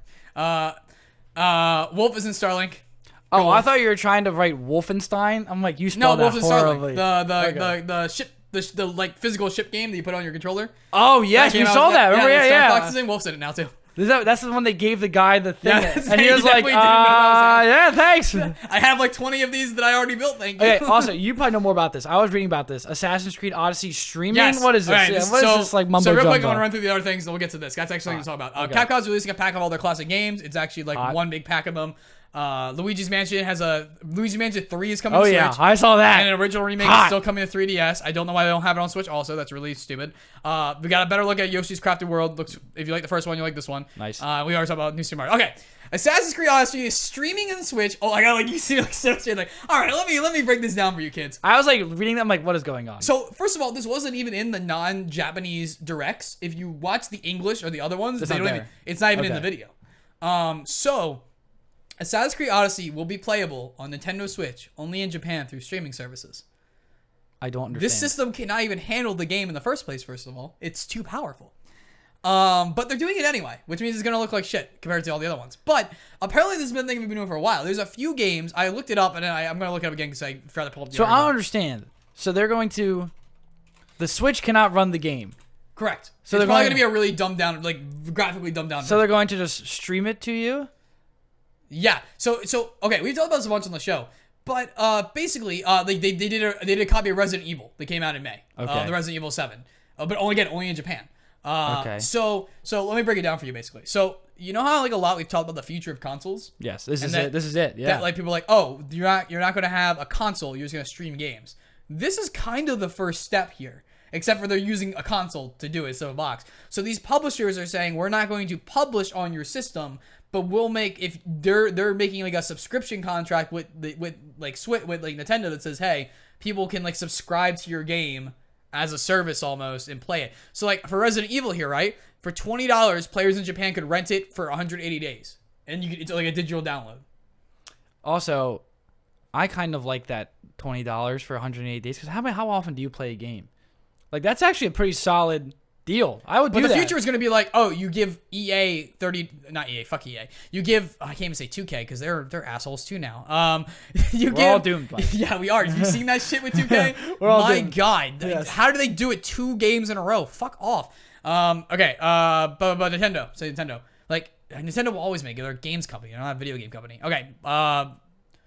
Wolf is in Starlink. Oh, I thought you were trying to write Wolfenstein. I'm like, you spelled Wolf that is horribly. Starlink. The ship. The like physical ship game that you put on your controller. Oh yes, we saw that. Remember? Yeah. Star Fox is in. Wolf's in it now too. That's the one they gave the guy the thing, and he was like, yeah, thanks. I have like 20 of these that I already built. Thank you. Okay. Also, you probably know more about this. I was reading about this. Assassin's Creed Odyssey streaming. Yes. What is this? Right, what is this like mumbo jumbo? So real quick, I want to run through the other things, and we'll get to this. That's actually something to talk about. Capcom's releasing a pack of all their classic games. It's actually like one big pack of them. Luigi's Mansion Luigi's Mansion 3 is coming to Switch. Oh yeah, I saw that. And an original remake is still coming to 3DS. I don't know why they don't have it on Switch also. That's really stupid. We got a better look at Yoshi's Crafted World. Looks, if you like the first one, you like this one. Nice. We already talked about New Super Mario. Okay. Assassin's Creed Odyssey is streaming on Switch. Oh, I got like, you see like so like, all right, let me break this down for you kids. I was like reading them like, what is going on? So first of all, this wasn't even in the non-Japanese directs. If you watch the English or the other ones, it's not even in the video. So Assassin's Creed Odyssey will be playable on Nintendo Switch only in Japan through streaming services. I don't understand. This system cannot even handle the game in the first place, first of all. It's too powerful. But they're doing it anyway, which means it's going to look like shit compared to all the other ones. But apparently this has been a thing we've been doing for a while. There's a few games. I looked it up, and I'm going to look it up again because I forgot to pull up the So I don't understand. So they're going to... The Switch cannot run the game. Correct. So it's they're probably going to be a really dumbed down, like graphically dumbed down. So they're going to just stream it to you? Yeah. So okay, we've talked about this a bunch on the show, but basically, they did a copy of Resident Evil that came out in May. Okay. The Resident Evil 7, but only in Japan. Okay. So let me break it down for you basically. So you know how like a lot we've talked about the future of consoles. Yes, this is it. Yeah. That like people are like, oh, you're not going to have a console. You're just going to stream games. This is kind of the first step here, except for they're using a console to do it instead of a box. So these publishers are saying we're not going to publish on your system, but we'll make if they're making like a subscription contract with Nintendo that says, hey, people can like subscribe to your game as a service almost and play it. So like for Resident Evil here, right? For $20, players in Japan could rent it for 180 days, and it's like a digital download. Also, I kind of like that $20 for 180 days because how often do you play a game? Like that's actually a pretty solid deal. I would do that. But the future is going to be like, oh, you give EA not EA, fuck EA. You give, I can't even say 2K because they're assholes too now. We're all doomed. Mike. Yeah, we are. Have you seen that shit with 2K? We're all My doomed. God, Yes. How do they do it 2 games in a row? Fuck off. Okay. But Nintendo, say Nintendo. Like Nintendo will always make it. They're a games company. They're not a video game company. Okay.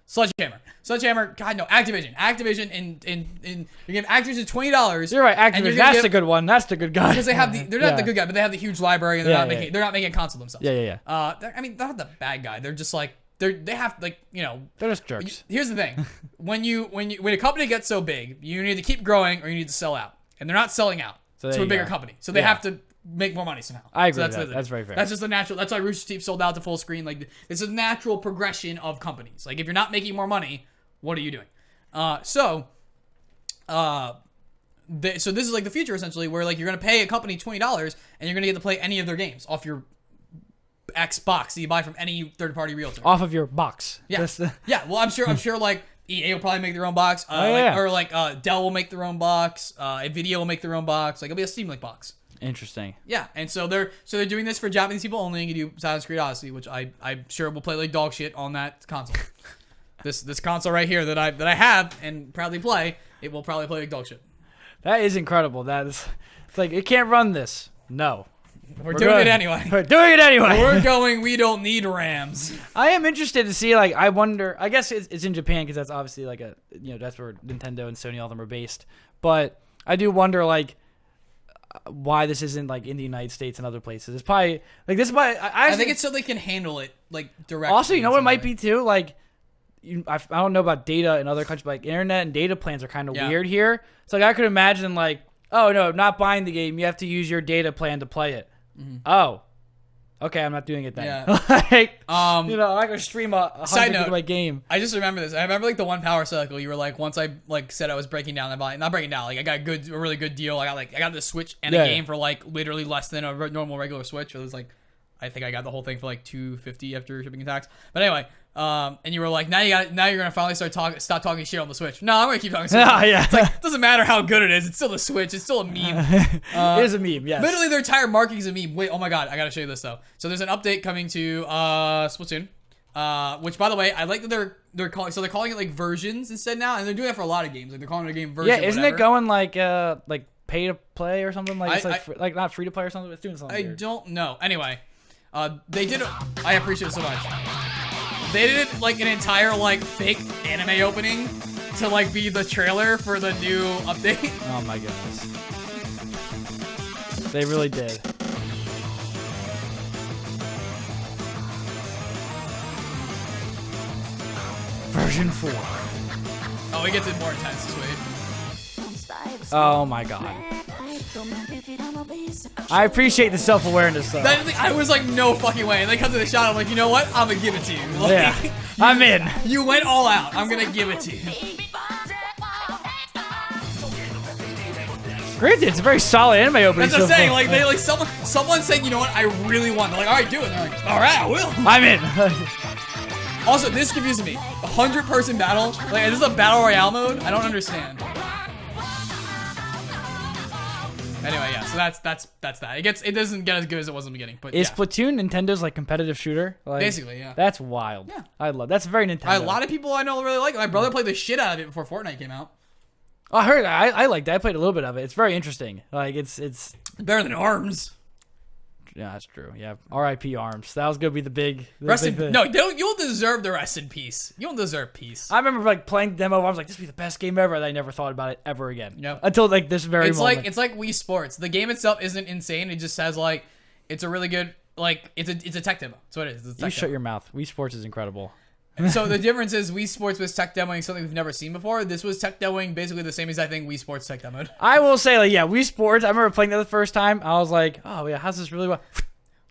Sledgehammer. God no. Activision. And you give Activision $20. You're right. Activision. That's the good one. That's the good guy. Because they have they're not the good guy, but they have the huge library, and they're not making a console themselves. Yeah. I mean, they're not the bad guy. They're just like they have like they're just jerks. Here's the thing: when a company gets so big, you need to keep growing or you need to sell out, and they're not selling out to a bigger company, so they have to make more money somehow. I agree. So that's very fair. That's just the natural. That's why Rooster Teeth sold out to full screen. Like it's a natural progression of companies. Like if you're not making more money, what are you doing? So this is like the future essentially, where like you're gonna pay a company $20 and you're gonna get to play any of their games off your Xbox that you buy from any third-party realtor. Off of your box. Yeah. Yeah. Well, I'm sure like EA will probably make their own box. Dell will make their own box. Nvidia will make their own box. Like it'll be a Steam Link box. Interesting. Yeah, and so they're doing this for Japanese people only, and you can do Assassin's Creed Odyssey, which I'm sure will play like dog shit on that console. this console right here that I have and proudly play, it will probably play like dog shit. That is incredible. It's like it can't run this. No. We're doing it anyway. We're doing it anyway. We're going. We don't need RAMs. I am interested to see. Like, I wonder. I guess it's in Japan because that's obviously like that's where Nintendo and Sony all of them are based. But I do wonder like why this isn't like in the United States and other places. It's probably like this. But I think it's so they can handle it like directly. Also, you know what it might be too. Like, I don't know about data in other countries, but like internet and data plans are kind of weird here. So like I could imagine like, oh no, not buying the game. You have to use your data plan to play it. Mm-hmm. Oh, okay. I'm not doing it then. Yeah. Like, I'm not gonna stream a 100 game. I just remember this. I remember like the one power cycle. You were like, once I like said I was breaking down, not breaking down. Like I got a really good deal. I got the Switch and a game for like literally less than a normal regular Switch. It was like, I think I got the whole thing for like $250 after shipping and tax. But anyway, and you were like, now you're gonna finally stop talking shit on the Switch. No, I'm gonna keep talking shit. Yeah. It's like, it doesn't matter how good it is. It's still the Switch. It's still a meme. It is a meme. Yes. Literally, their entire marketing is a meme. Wait, oh my god, I gotta show you this though. So there's an update coming to Splatoon. Which by the way, I like that they're calling it like versions instead now, and they're doing that for a lot of games. Like they're calling it a game version. Yeah, isn't it going like pay to play or something? Like it's like not free to play or something. It's doing something. I don't know. Anyway. They did. I appreciate it so much. They did like an entire like fake anime opening to like be the trailer for the new update. Oh my goodness. They really did. Version 4. Oh, it gets more intense this way. Oh my god. I appreciate the self-awareness though. I was like, no fucking way. And they come to the shot. I'm like, you know what? I'm gonna give it to you. Like, yeah, I'm in. You went all out. I'm gonna give it to you. Granted, it's a very solid anime opening. That's what I'm saying. Like they like someone saying, you know what? I really want. They're like, all right, do it. And they're like, all right, I will. I'm in. Also, this confuses me. 100-person battle. Like, is this a battle royale mode? I don't understand. Anyway, yeah, so that's that. It doesn't get as good as it was in the beginning, but is Splatoon Nintendo's like competitive shooter? Like, basically, yeah. That's wild. Yeah, I love. That's very Nintendo. A lot of people I know really like it. My brother played the shit out of it before Fortnite came out. Oh, I heard. I liked that. I played a little bit of it. It's very interesting. Like it's better than ARMS. Yeah, that's true. Yeah. R.I.P. Arms. That was gonna be the big. Rest in no, you'll deserve the rest in peace. You don't deserve peace. I remember like playing the demo. I was like, this would be the best game ever, and I never thought about it ever again. Yep. Until like this very moment. It's like Wii Sports. The game itself isn't insane. It just says like it's a really good it's a tech demo. That's what it is. It's a tech Shut demo. your mouth. Wii Sports is incredible. So the difference is Wii Sports was tech demoing something we've never seen before. This was tech demoing basically the same as I think Wii Sports tech demoed. I will say, like, yeah, Wii Sports. I remember playing that the first time. I was like, oh yeah, how's this really well?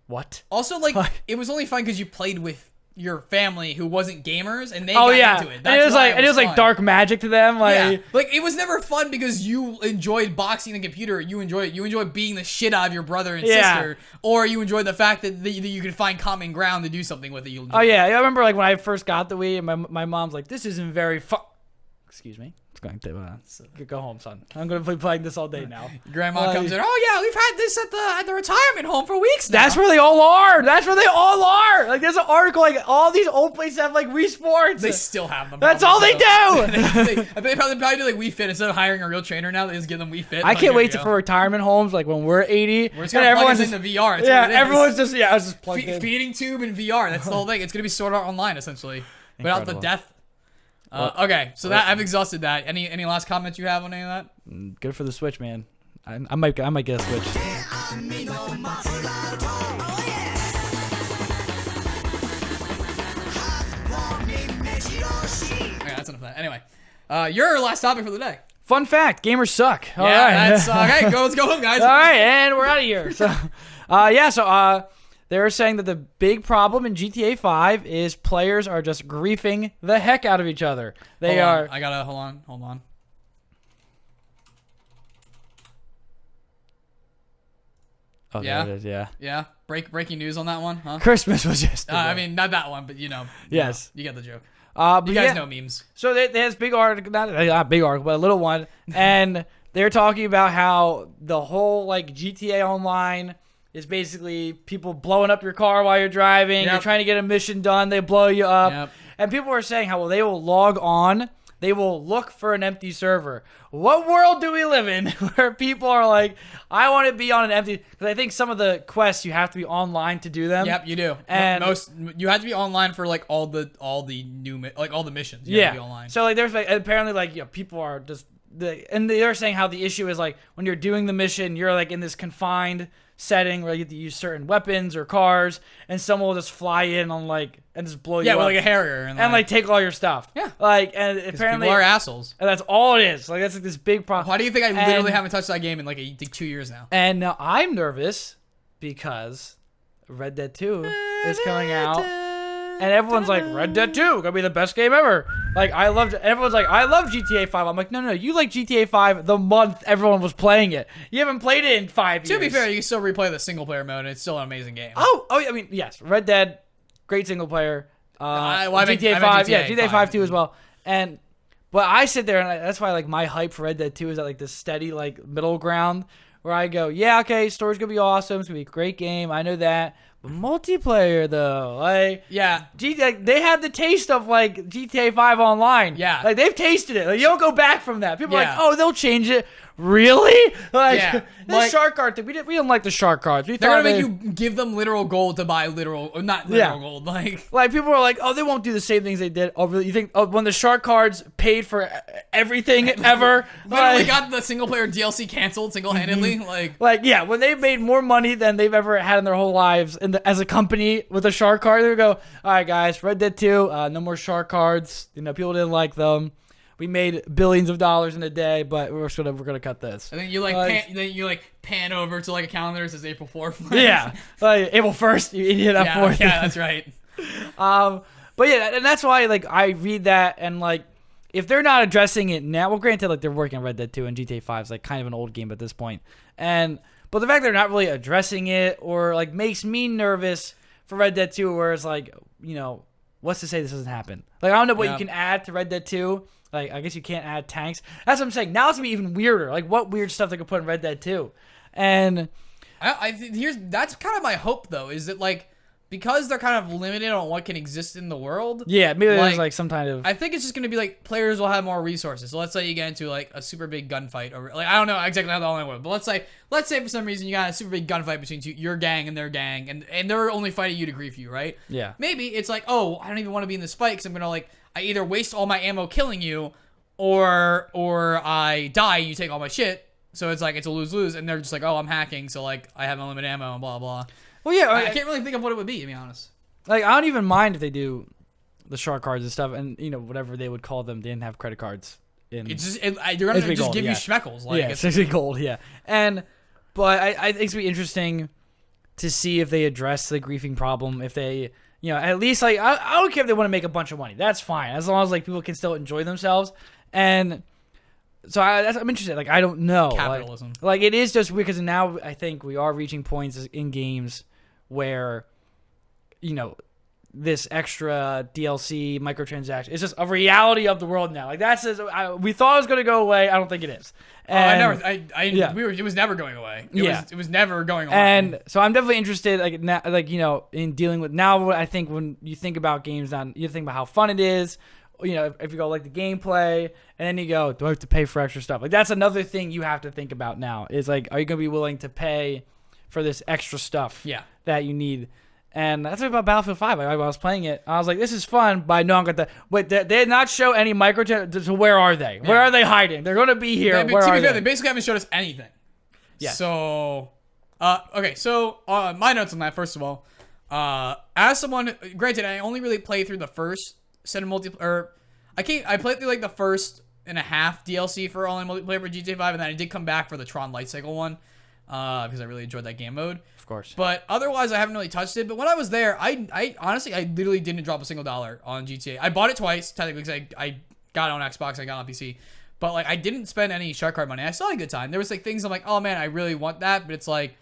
What? Also, like, it was only fun because you played with your family who wasn't gamers and they Oh got yeah, into it. and it was like fun. dark magic to them. Like, yeah, like it was never fun because you enjoyed boxing the computer. You enjoy beating the shit out of your brother and sister, or you enjoyed the fact that you could find common ground to do something with it. Oh yeah, I remember like when I first got the Wii, and my mom's like, "This isn't very fun." Excuse me. It's going to go home, son. I'm going to be playing this all day now. Grandma comes in. Oh yeah, we've had this at the retirement home for weeks now. That's where they all are. That's where they all are. Like there's an article like all these old places have like Wii Sports. They still have them. That's all they do. they probably do like Wii Fit instead of hiring a real trainer now. They just give them Wii Fit. I can't wait for retirement homes like when we're 80. We're just gonna plug us into VR. That's what it is. Everyone's just I was just plugged in. Feeding tube and VR. That's the whole thing. It's gonna be Sword Art Online essentially, without the death. Okay, so that I've exhausted that. Any last comments you have on any of that? Good for the Switch, man. I might get a Switch. Okay, that's enough of that. Anyway, your last topic for the day. Fun fact: gamers suck. All right. That's okay. Let's go home, guys. All right, and we're out of here. So, they're saying that the big problem in GTA 5 is players are just griefing the heck out of each other. They are. I gotta hold on. Oh, yeah. there it is. Yeah. Yeah. Breaking news on that one, huh? Christmas was yesterday. I mean, not that one, but you know. Yes. You get the joke. But you guys know memes. So there's this big article, not big article, but a little one, and they're talking about how the whole like GTA Online is basically people blowing up your car while you're driving. Yep. You're trying to get a mission done, they blow you up, Yep. and people are saying how they will log on. They will look for an empty server. What world do we live in where people are like, I want to be on an empty... Because I think some of the quests, you have to be online to do them. Yep, you do. And you have to be online for like all the missions. You have to be online. So like there's like apparently like people are just... And they're saying how the issue is like when you're doing the mission, you're like in this confined setting where you have to use certain weapons or cars, and someone will just fly in on like and just blow you up. Yeah, with like a Harrier and like take all your stuff. Yeah, like and apparently people are assholes, and that's all it is. Like that's like this big problem. Why do you think I literally haven't touched that game in like 2 years now? And now I'm nervous because Red Dead 2 is coming out. And everyone's like, Red Dead 2, gonna be the best game ever. Like, everyone's like, I love GTA 5. I'm like, no, you like GTA 5 the month everyone was playing it. You haven't played it in 5 years. To be fair, you can still replay the single player mode, and it's still an amazing game. Oh, I mean, yes, Red Dead, great single player. GTA 5, GTA 5 too as well. But I sit there, and that's why like my hype for Red Dead 2 is at like this steady like middle ground where I go, yeah, okay, story's gonna be awesome, it's gonna be a great game, I know that. But multiplayer though, like they had the taste of like GTA 5 Online. Yeah, like they've tasted it. Like, you don't go back from that. People are like, oh, they'll change it. Really? Like the shark card thing. We didn't like the shark cards. They're gonna make you give them literal gold to buy not literal gold. Like people are like, oh, they won't do the same things they did. Oh, really? You think when the shark cards paid for everything ever? Literally got the single player DLC canceled single handedly. When they made more money than they've ever had in their whole lives as a company with a shark card, they go, all right, guys, Red Dead 2, no more shark cards. You know, people didn't like them. We made billions of dollars in a day, but we're gonna cut this. And then you pan over to like a calendar that says April 4th. Yeah, like April 1st. You idiot. Up 4th. Yeah, that's right. But yeah, and that's why like I read that and like if they're not addressing it now, well, granted, like they're working on Red Dead 2 and GTA 5 is like kind of an old game at this point, but the fact they're not really addressing it or like makes me nervous for Red Dead 2, where it's like, you know, what's to say this doesn't happen? Like I don't know what you can add to Red Dead 2. Like, I guess you can't add tanks. That's what I'm saying. Now it's going to be even weirder. Like, what weird stuff they could put in Red Dead 2. And that's kind of my hope, though, is that, like, because they're kind of limited on what can exist in the world. Yeah, maybe there's like some kind of. I think it's just gonna be like players will have more resources. So let's say you get into like a super big gunfight, or like I don't know exactly how the online works, but let's say for some reason you got a super big gunfight between your gang and their gang, and they're only fighting you to grief you, right? Yeah. Maybe it's like, oh, I don't even want to be in this fight because I'm gonna like I either waste all my ammo killing you, or I die and you take all my shit. So it's like it's a lose-lose, and they're just like, oh, I'm hacking, so like I have unlimited ammo and blah blah. Well, yeah, I can't really think of what it would be, to be honest. Like, I don't even mind if they do the shark cards and stuff, and whatever they would call them. They didn't have credit cards. It's just you're gonna just give you schmeckles, like it's 60 gold, yeah. But I think it's gonna be interesting to see if they address the griefing problem. If they, at least like I don't care if they want to make a bunch of money. That's fine, as long as like people can still enjoy themselves. And so I'm interested. Like, I don't know. Capitalism. Like it is just weird because now I think we are reaching points in games where, this extra DLC microtransaction is just a reality of the world now. Like we thought it was going to go away. I don't think it is. And, it was never going away. It was never going away. And so I'm definitely interested, in dealing with now. I think when you think about games, now you think about how fun it is. If you go like the gameplay, and then you go, do I have to pay for extra stuff? Like that's another thing you have to think about now. Is like, are you going to be willing to pay for this extra stuff? That you need. And that's about Battlefield 5. Like, when I was playing it, I was like, this is fun, but I know I'm going to... Wait, they did not show any microtransactions. So where are they? Where are they hiding? They're going to be here. To be fair, they basically haven't showed us anything. Yeah. So, okay. So, my notes on that, first of all. As someone... Granted, I only really played through the first set of multiplayer... I played through, like, the first and a half DLC for online multiplayer for GTA 5, and then I did come back for the Tron Light Cycle one. Because I really enjoyed that game mode. Of course. But otherwise, I haven't really touched it. But when I was there, I honestly, I literally didn't drop a single dollar on GTA. I bought it twice, technically, because I got it on Xbox, I got it on PC. But, like, I didn't spend any shark card money. I still had a good time. There was, like, things I'm like, oh, man, I really want that. But it's like,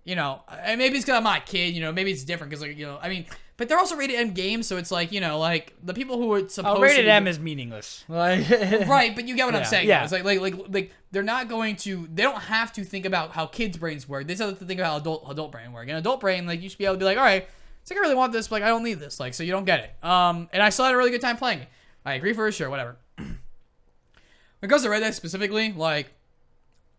and maybe it's because I'm not a kid, maybe it's different because, like, I mean... But they're also rated M games, so it's like, like the people who are supposed to rated M is meaningless. Like, right, but you get what I'm saying. Yeah. It's like they're not going to, they don't have to think about how kids' brains work. They just have to think about how adult brain work. And adult brain, like, you should be able to be like, all right, it's like I really want this, but like I don't need this. Like, so you don't get it. And I still had a really good time playing it. I agree for sure, whatever. When it comes to Red Dead specifically, like,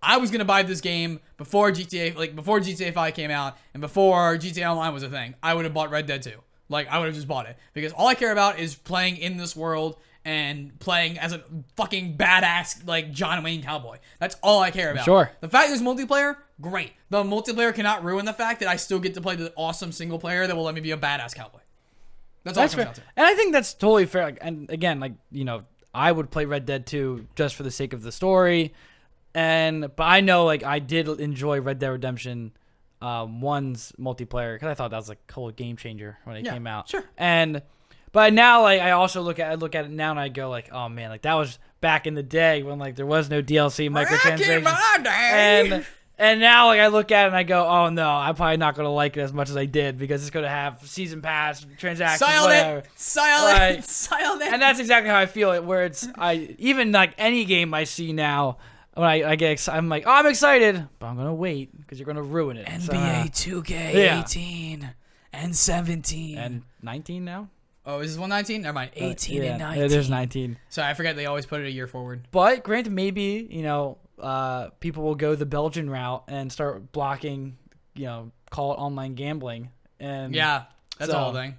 I was gonna buy this game before GTA 5 came out and before GTA Online was a thing. I would have bought Red Dead 2. Like, I would have just bought it. Because all I care about is playing in this world and playing as a fucking badass, like, John Wayne cowboy. That's all I care about. Sure. The fact there's multiplayer, great. The multiplayer cannot ruin the fact that I still get to play the awesome single player that will let me be a badass cowboy. That's all it comes down to. And I think that's totally fair. Like, and again, like, I would play Red Dead 2 just for the sake of the story. But I know, like, I did enjoy Red Dead Redemption 1's multiplayer because I thought that was like a whole game changer when it came out. Sure. But now, like, I also look at it now and I go like, oh man, like that was back in the day when like there was no DLC microtransactions. And now, like, I look at it and I go, oh no, I'm probably not gonna like it as much as I did because it's gonna have season pass transactions. Silent. And that's exactly how I feel it. Where it's even like any game I see now. When I get excited, I'm like, oh, I'm excited, but I'm going to wait because you're going to ruin it. NBA 2K 18 and 17. And 19 now? Oh, is this 119? Never mind. 18 and 19. Yeah, there's 19. Sorry, I forget they always put it a year forward. But granted, maybe, people will go the Belgian route and start blocking, call it online gambling. And yeah, that's the whole thing.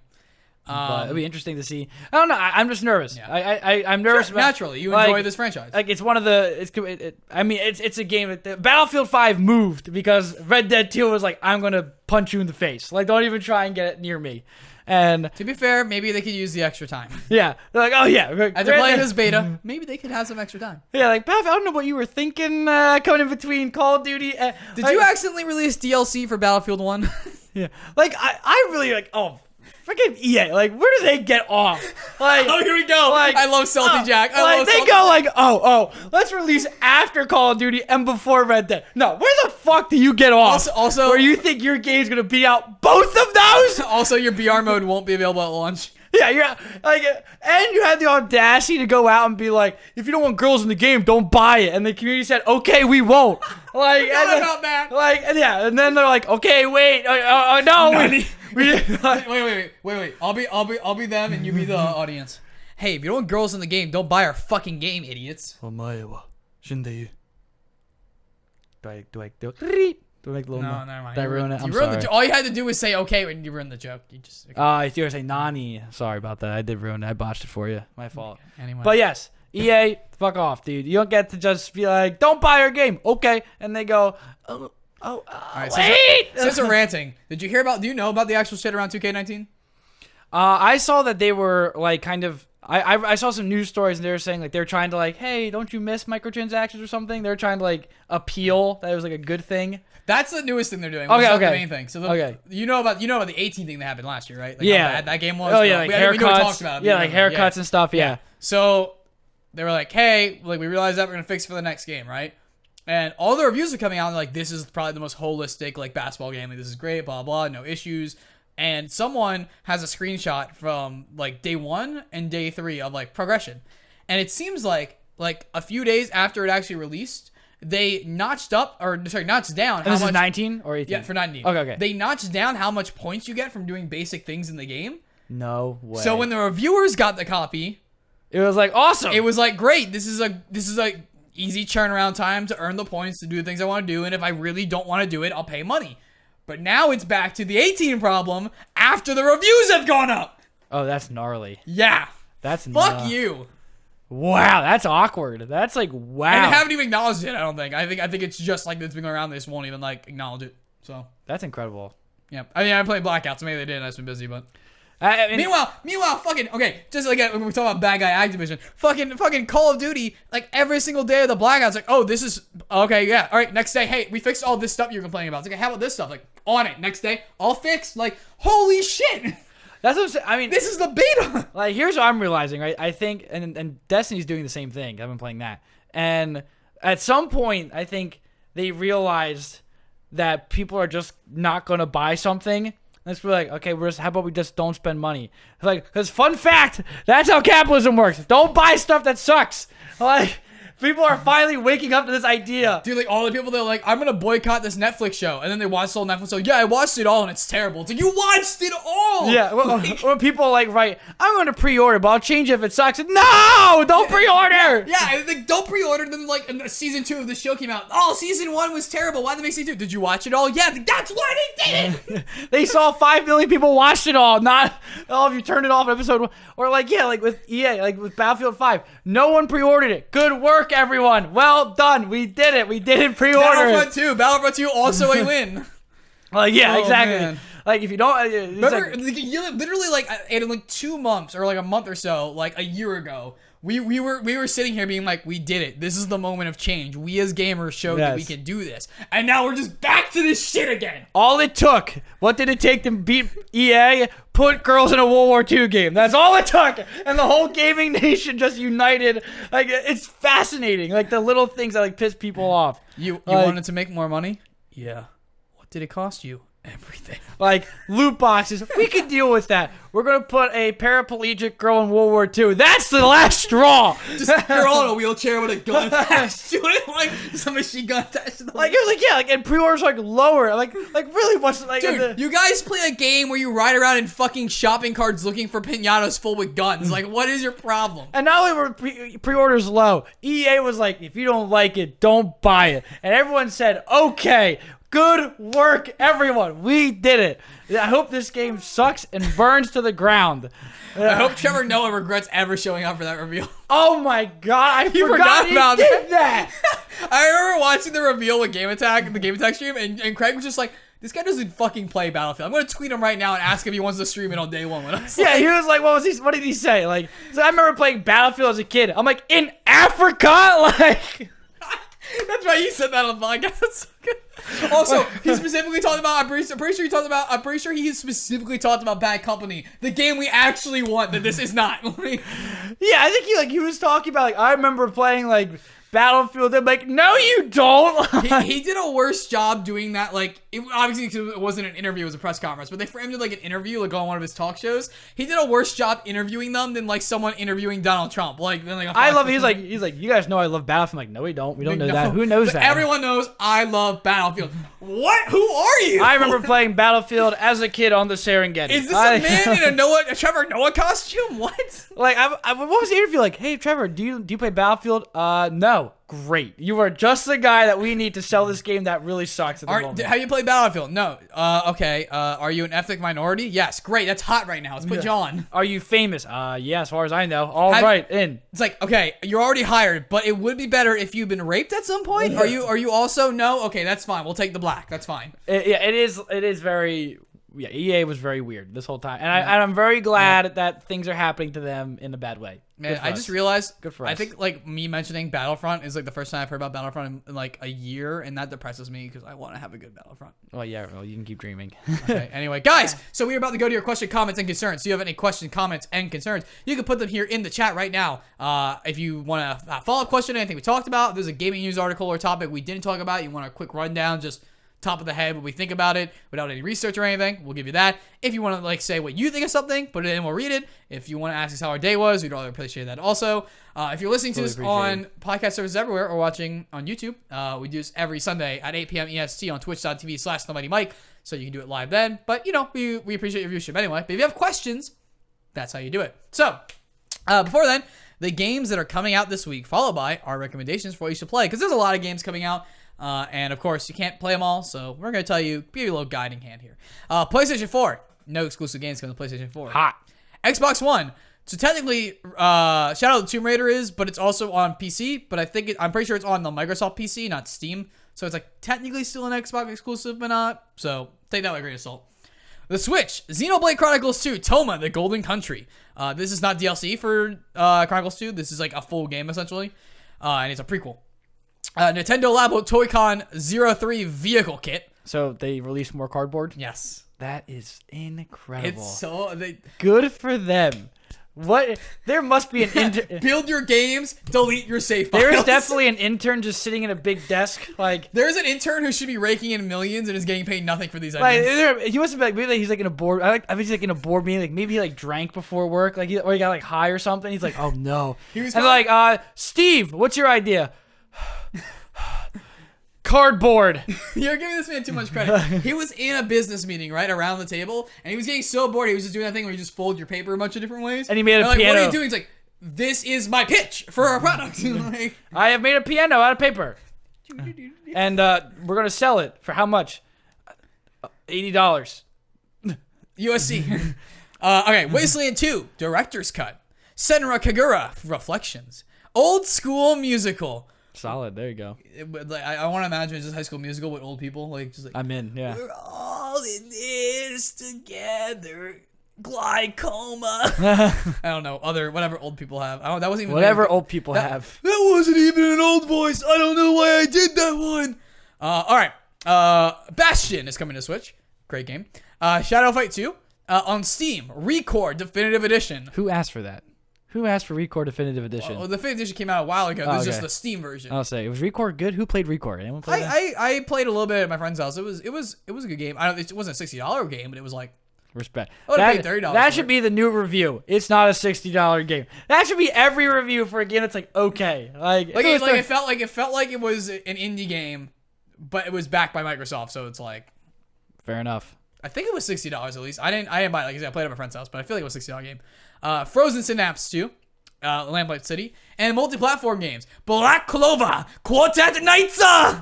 But it'll be interesting to see. I don't know. I'm just nervous. Yeah. I'm nervous. Sure, naturally, you enjoy this franchise. Like it's one of the. It's a game that Battlefield 5 moved because Red Dead 2 was like, I'm gonna punch you in the face. Like, don't even try and get it near me. And to be fair, maybe they could use the extra time. Yeah, they're like, oh yeah. As they're playing this beta, maybe they could have some extra time. Yeah, like Battlefield. I don't know what you were thinking coming in between Call of Duty. Did you accidentally release DLC for Battlefield 1? Yeah, like I really like. Oh. Freaking EA, like, where do they get off? Like, oh, here we go. Like, I love Salty Jack. They go like, let's release after Call of Duty and before Red Dead. No, where the fuck do you get off? Also, where you think your game's gonna beat out both of those? Also, your BR mode won't be available at launch. Yeah, you're like, and you had the audacity to go out and be like, if you don't want girls in the game, don't buy it. And the community said, okay, we won't. Like, about that. Like, yeah, and then they're like, okay, wait, no, Wait. I'll be them and you be the audience. Hey, if you don't want girls in the game, don't buy our fucking game, idiots. Do I make a little No, never mind. Did I ruin it? I'm ruined sorry. All you had to do was say okay when you ruined the joke. You just. Okay. I think I say Nani. Sorry about that. I did ruin it. I botched it for you. My fault. Anyway. But yes, EA, fuck off, dude. You don't get to just be like, don't buy our game. Okay. And they go, all right, wait. Since we're ranting, did you hear about? Do you know about the actual shit around 2K19? I saw that they were like kind of. I saw some news stories and they were saying like they're trying to like, hey, don't you miss microtransactions or something? They're trying to like appeal that it was like a good thing. That's the newest thing they're doing. Okay, The main thing. So you know about the 18 thing that happened last year, right? Like yeah, how bad that game was. Oh yeah, like haircuts. We talked about it. Yeah, like haircuts and stuff. Yeah. So they were like, hey, like we realized that we're gonna fix it for the next game, right? And all the reviews are coming out and like this is probably the most holistic like basketball game. Like this is great, blah blah, no issues. And someone has a screenshot from like day 1 and day 3 of like progression. And it seems like a few days after it actually released, they notched down And how this much. is 19 or 18? Yeah, for 19. Okay. They notched down how much points you get from doing basic things in the game. No way. So when the reviewers got the copy, it was like awesome. it was like great. This is a easy turnaround time to earn the points to do the things I want to do. And if I really don't want to do it, I'll pay money. But now it's back to the 18 problem after the reviews have gone up. Oh, that's gnarly. Yeah. That's Fuck you. Wow, that's awkward. That's like wow. And they haven't even acknowledged it, I don't think. I think it's just like it's been going around. They just won't even like acknowledge it. So that's incredible. yeah. I mean, I'm playing Blackout, so maybe they didn't. I've been busy, but. I mean, Meanwhile, fucking okay. Just like when we talk about bad guy Activision, fucking Call of Duty, like every single day of the blackouts, like, oh, this is okay, yeah, all right. Next day, hey, we fixed all this stuff you're complaining about. It's like, how about this stuff? Like, on it. Next day, all fixed. Like, holy shit. that's what I'm saying. I mean, This is the beta. like here's what I'm realizing, right? I think, and Destiny's doing the same thing. I've been playing that, and at some point, I think they realized that people are just not gonna buy something. Let's be like, okay, how about we just don't spend money? It's like, because fun fact, that's how capitalism works. Don't buy stuff that sucks. Like, people are finally waking up to this idea. Dude, like all the people that are like, I'm gonna boycott this Netflix show, and then they watch the whole Netflix show. Yeah, I watched it all, and it's terrible. It's like, you watched it all. Yeah, when people like write, I'm going to pre-order, but I'll change it if it sucks. No, don't pre-order. Yeah, and like don't pre-order. Then like season 2 of the show came out. Oh, season 1 was terrible. Why did they make season 2? Did you watch it all? Yeah, that's why they did it. They saw 5 million people watched it all. Not all of you turned it off at episode 1. Or like, yeah, like with EA, like with Battlefield 5, no one pre-ordered it. Good work, everyone. Well done. We did it. We didn't pre-order it. Battlefront 2 also a win. Like, yeah, Oh, exactly. man. Like, if you don't, Remember, you literally like in like 2 months or like a month or so, like a year ago, we were sitting here being like, we did it. This is the moment of change. We as gamers showed that we can do this, and now we're just back to this shit again. All it took. What did it take to beat EA? Put girls in a World War II game. That's all it took, and the whole gaming nation just united. Like, it's fascinating. Like the little things that like piss people off. You like, wanted to make more money? Yeah. What did it cost you? Everything. Like loot boxes, we could deal with that. We're gonna put a paraplegic girl in World War II. That's the last straw. Just a girl in a wheelchair with a gun attached to it, like some machine gun attached to the like it was like yeah, like and pre-orders like lower. Like really, what's like? Dude, you guys play a game where you ride around in fucking shopping carts looking for pinatas full with guns. Like, what is your problem? And not only were pre-orders low, EA was like, if you don't like it, don't buy it. And everyone said, okay. Good work, everyone. We did it. I hope this game sucks and burns to the ground. I hope Trevor Noah regrets ever showing up for that reveal. Oh my god, I forgot he about did that. I remember watching the reveal with the Game Attack stream, and Craig was just like, this guy doesn't fucking play Battlefield. I'm gonna tweet him right now and ask if he wants to stream it on day 1 with us. Yeah, he was like, what did he say? Like, so I remember playing Battlefield as a kid. I'm like, in Africa? Like... That's right, you said that on the podcast. Also, he specifically talked about, I'm pretty sure he specifically talked about Bad Company, the game we actually want, that this is not. Yeah, I think he was talking about, like, I remember playing, like, Battlefield. They're like, no, you don't. he did a worse job doing that. Like, obviously, because it wasn't an interview, it was a press conference, but they framed it like an interview, like on one of his talk shows. He did a worse job interviewing them than like someone interviewing Donald Trump. Like, I love it. He's like, you guys know I love Battlefield. I'm like, no, we don't. We don't know that. Who knows that? Everyone knows I love Battlefield. What? Who are you? I remember playing Battlefield as a kid on the Serengeti. Is this a man in a Trevor Noah costume? What? Like, what was the interview like? Hey, Trevor, do you play Battlefield? No. Great. You are just the guy that we need to sell this game that really sucks at the moment. How you play Battlefield? No. Okay. Are you an ethnic minority? Yes. Great. That's hot right now. Let's put you on. Are you famous? Yeah, as far as I know. All right, in. It's like, okay, you're already hired, but it would be better if you've been raped at some point. Are you also no? Okay, that's fine. We'll take the black. That's fine. It is very. Yeah, EA was very weird this whole time, and I'm very glad that things are happening to them in a bad way. Man, I just realized. Good for us. I think like me mentioning Battlefront is like the first time I've heard about Battlefront in like a year, and that depresses me because I want to have a good Battlefront. Well, yeah, well, you can keep dreaming. Okay. Anyway, guys, so we're about to go to your question, comments, and concerns. Do you have any questions, comments, and concerns? You can put them here in the chat right now. If you want a follow-up question, anything we talked about, if there's a gaming news article or topic we didn't talk about, you want a quick rundown, just top of the head what we think about it without any research or anything, we'll give you that. If you want to like say what you think of something, put it in, we'll read it. If you want to ask us how our day was, we'd rather appreciate that also. If you're listening to this on podcast services everywhere or watching on YouTube, we do this every Sunday at 8 p.m. EST on twitch.tv/TheMightyMike, so you can do it live then. But we appreciate your viewership anyway. But if you have questions, that's how you do it. So before then, the games that are coming out this week, followed by our recommendations for what you should play, because there's a lot of games coming out. And of course, you can't play them all, so we're going to tell you, give you a little guiding hand here. PlayStation 4, no exclusive games coming to PlayStation 4. Hot. Xbox One. So technically, Shadow of the Tomb Raider is, but it's also on PC. But I'm pretty sure it's on the Microsoft PC, not Steam. So it's like technically still an Xbox exclusive, but not. So take that with a grain of salt. The Switch, Xenoblade Chronicles 2, Toma, the Golden Country. This is not DLC for Chronicles 2. This is like a full game essentially, and it's a prequel. Nintendo Labo Toy-Con 03 vehicle kit. So they released more cardboard? Yes. That is incredible. It's so... Good for them. What? There must be an intern. Build your games, delete your save files. There is definitely an intern just sitting in a big desk. Like, there's an intern who should be raking in millions and is getting paid nothing for these ideas. Like, he must be like, maybe he's like in a board. I bet he's like in a board meeting. Like maybe he like drank before work. Like or he got like high or something. He's like, oh no. And like, Steve, what's your idea? Cardboard. You're giving this man too much credit. He was in a business meeting, right, around the table, and he was getting so bored. He was just doing that thing where you just fold your paper a bunch of different ways. And he made a piano. What are you doing? He's like, this is my pitch for our product. Like, I have made a piano out of paper. And we're going to sell it for how much? $80. USC. Okay, Wasteland 2, Director's Cut. Senra Kagura, Reflections. Old School Musical. Solid. There you go. I want to imagine it's just High School Musical with old people, like just like I'm in. Yeah. We're all in this together. Glaucoma. I don't know. Whatever old people have. That wasn't even whatever old people have. That wasn't even an old voice. I don't know why I did that one. All right. Bastion is coming to Switch. Great game. Shadow Fight 2 on Steam. Record Definitive Edition. Who asked for that? Who asked for Record Definitive Edition? Well, the Definitive Edition came out a while ago. This is just the Steam version. I'll say, was Record good? Who played Record? Anyone play that? I played a little bit at my friend's house. It was a good game. It wasn't a $60 game, but it was like respect. I would have paid $30. That should be the new review. It's not a $60 game. That should be every review for a game that's like okay. It felt like it was an indie game, but it was backed by Microsoft, so it's like fair enough. I think it was $60 at least. I didn't buy it. Like I said, I played it at my friend's house, but I feel like it was a $60 game. Frozen Synapse 2. Lamplight City, and multi-platform games. Black Clover, Quartet Nights!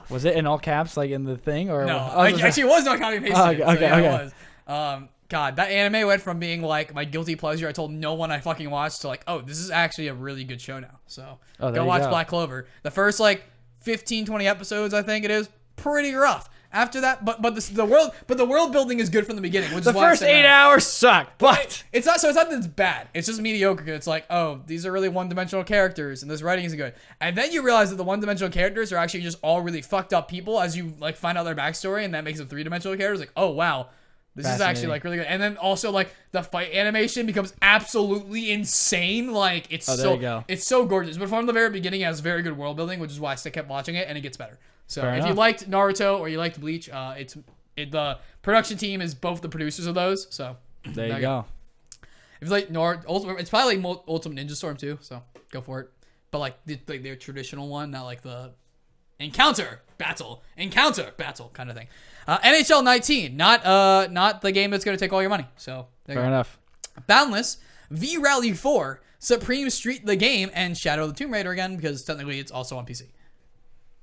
Was it in all caps, like in the thing? Or no, actually it was not copy and pasted. Okay. It was. God, that anime went from being like my guilty pleasure I told no one I fucking watched to like, oh, this is actually a really good show now. So go watch Black Clover. The first like 15, 20 episodes, I think it is, pretty rough. After that, but the world building is good from the beginning. Which the is why first 8 hours suck, but it's not that it's bad. It's just mediocre. It's like, oh, these are really one-dimensional characters, and this writing isn't good. And then you realize that the one-dimensional characters are actually just all really fucked up people as you like find out their backstory, and that makes them three-dimensional characters. Like, oh wow, This is actually like really good. And then also like the fight animation becomes absolutely insane. Like it's it's so gorgeous. But from the very beginning, it has very good world building, which is why I still kept watching it, and it gets better. So if you liked Naruto or you liked Bleach, the production team is both the producers of those. So there you go. If you like Naruto, it's probably like Ultimate Ninja Storm too. So go for it. But like their traditional one, not like the encounter battle kind of thing. NHL 19, not the game that's going to take all your money. So fair enough. Boundless, V Rally 4, Supreme Street the game, and Shadow of the Tomb Raider again because technically it's also on PC.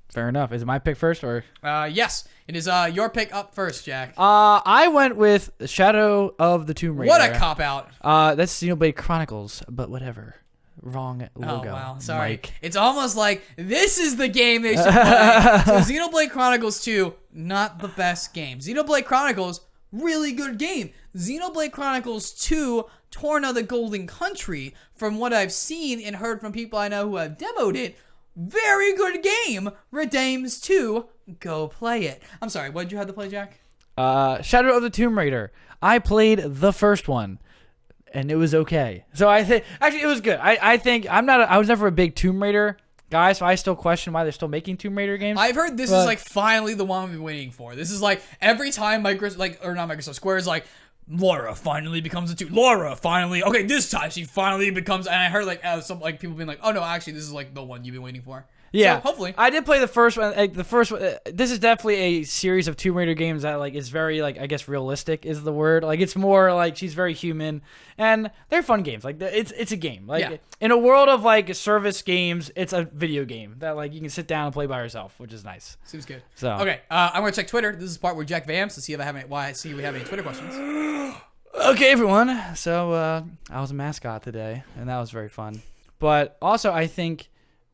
Fair enough. Is it my pick first or? Yes, it is your pick up first, Jack. I went with Shadow of the Tomb Raider. What a cop out. That's Xenoblade Chronicles, but whatever. Wrong logo. Oh, wow. Sorry. Mike. It's almost like this is the game they should play. So Xenoblade Chronicles 2, not the best game. Xenoblade Chronicles, really good game. Xenoblade Chronicles 2, Torna the Golden Country, from what I've seen and heard from people I know who have demoed it, very good game. Redeems 2, go play it. I'm sorry, what did you have to play, Jack? Shadow of the Tomb Raider. I played the first one. And it was okay. So I think actually it was good. I think I was never a big Tomb Raider guy, so I still question why they're still making Tomb Raider games. I've heard this is like finally the one we've been waiting for. This is like every time Square is like, Laura finally becomes a 2. Laura finally, okay, this time she finally becomes. And I heard like some like people being like, oh no, actually this is like the one you've been waiting for. Yeah, so, hopefully. I did play the first one. Like, the first one. This is definitely a series of Tomb Raider games that like is very like I guess realistic is the word. Like it's more like she's very human, and they're fun games. Like it's a game. Like in a world of like service games, it's a video game that like you can sit down and play by yourself, which is nice. Seems good. So okay, I'm gonna check Twitter. This is the part where Jack vamps to see if we have any Twitter questions. Okay, everyone. So I was a mascot today, and that was very fun. But also, I think.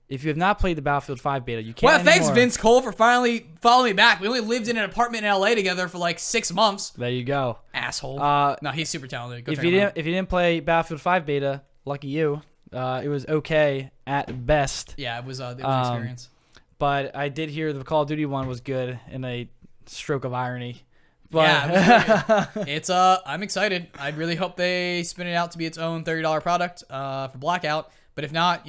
If you have not played the Battlefield 5 beta, you can't Well, thanks, anymore. Vince Cole, for finally following me back. We only lived in an apartment in LA together for like 6 months. There you go. Asshole. No, he's super talented. If you didn't play Battlefield 5 beta, lucky you. It was okay at best. Yeah, it was an experience. But I did hear the Call of Duty one was good in a stroke of irony. But Yeah, it was really good. It's I'm excited. I really hope they spin it out to be its own $30 product for Blackout. But if not,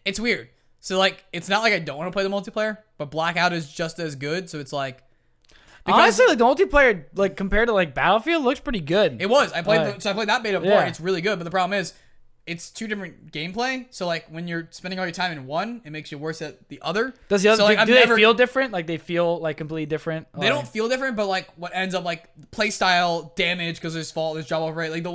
it's weird. So, like, it's not like I don't want to play the multiplayer, but Blackout is just as good. So it's like, honestly, like the multiplayer, like compared to like Battlefield, looks pretty good. It was. I played that beta before. Yeah. And it's really good. But the problem is, it's two different gameplay. So like when you're spending all your time in one, it makes you worse at the other. Does the other? So, like, do they feel different? Like they feel like completely different? They don't feel different, but like what ends up like play style damage because there's job over rate. Like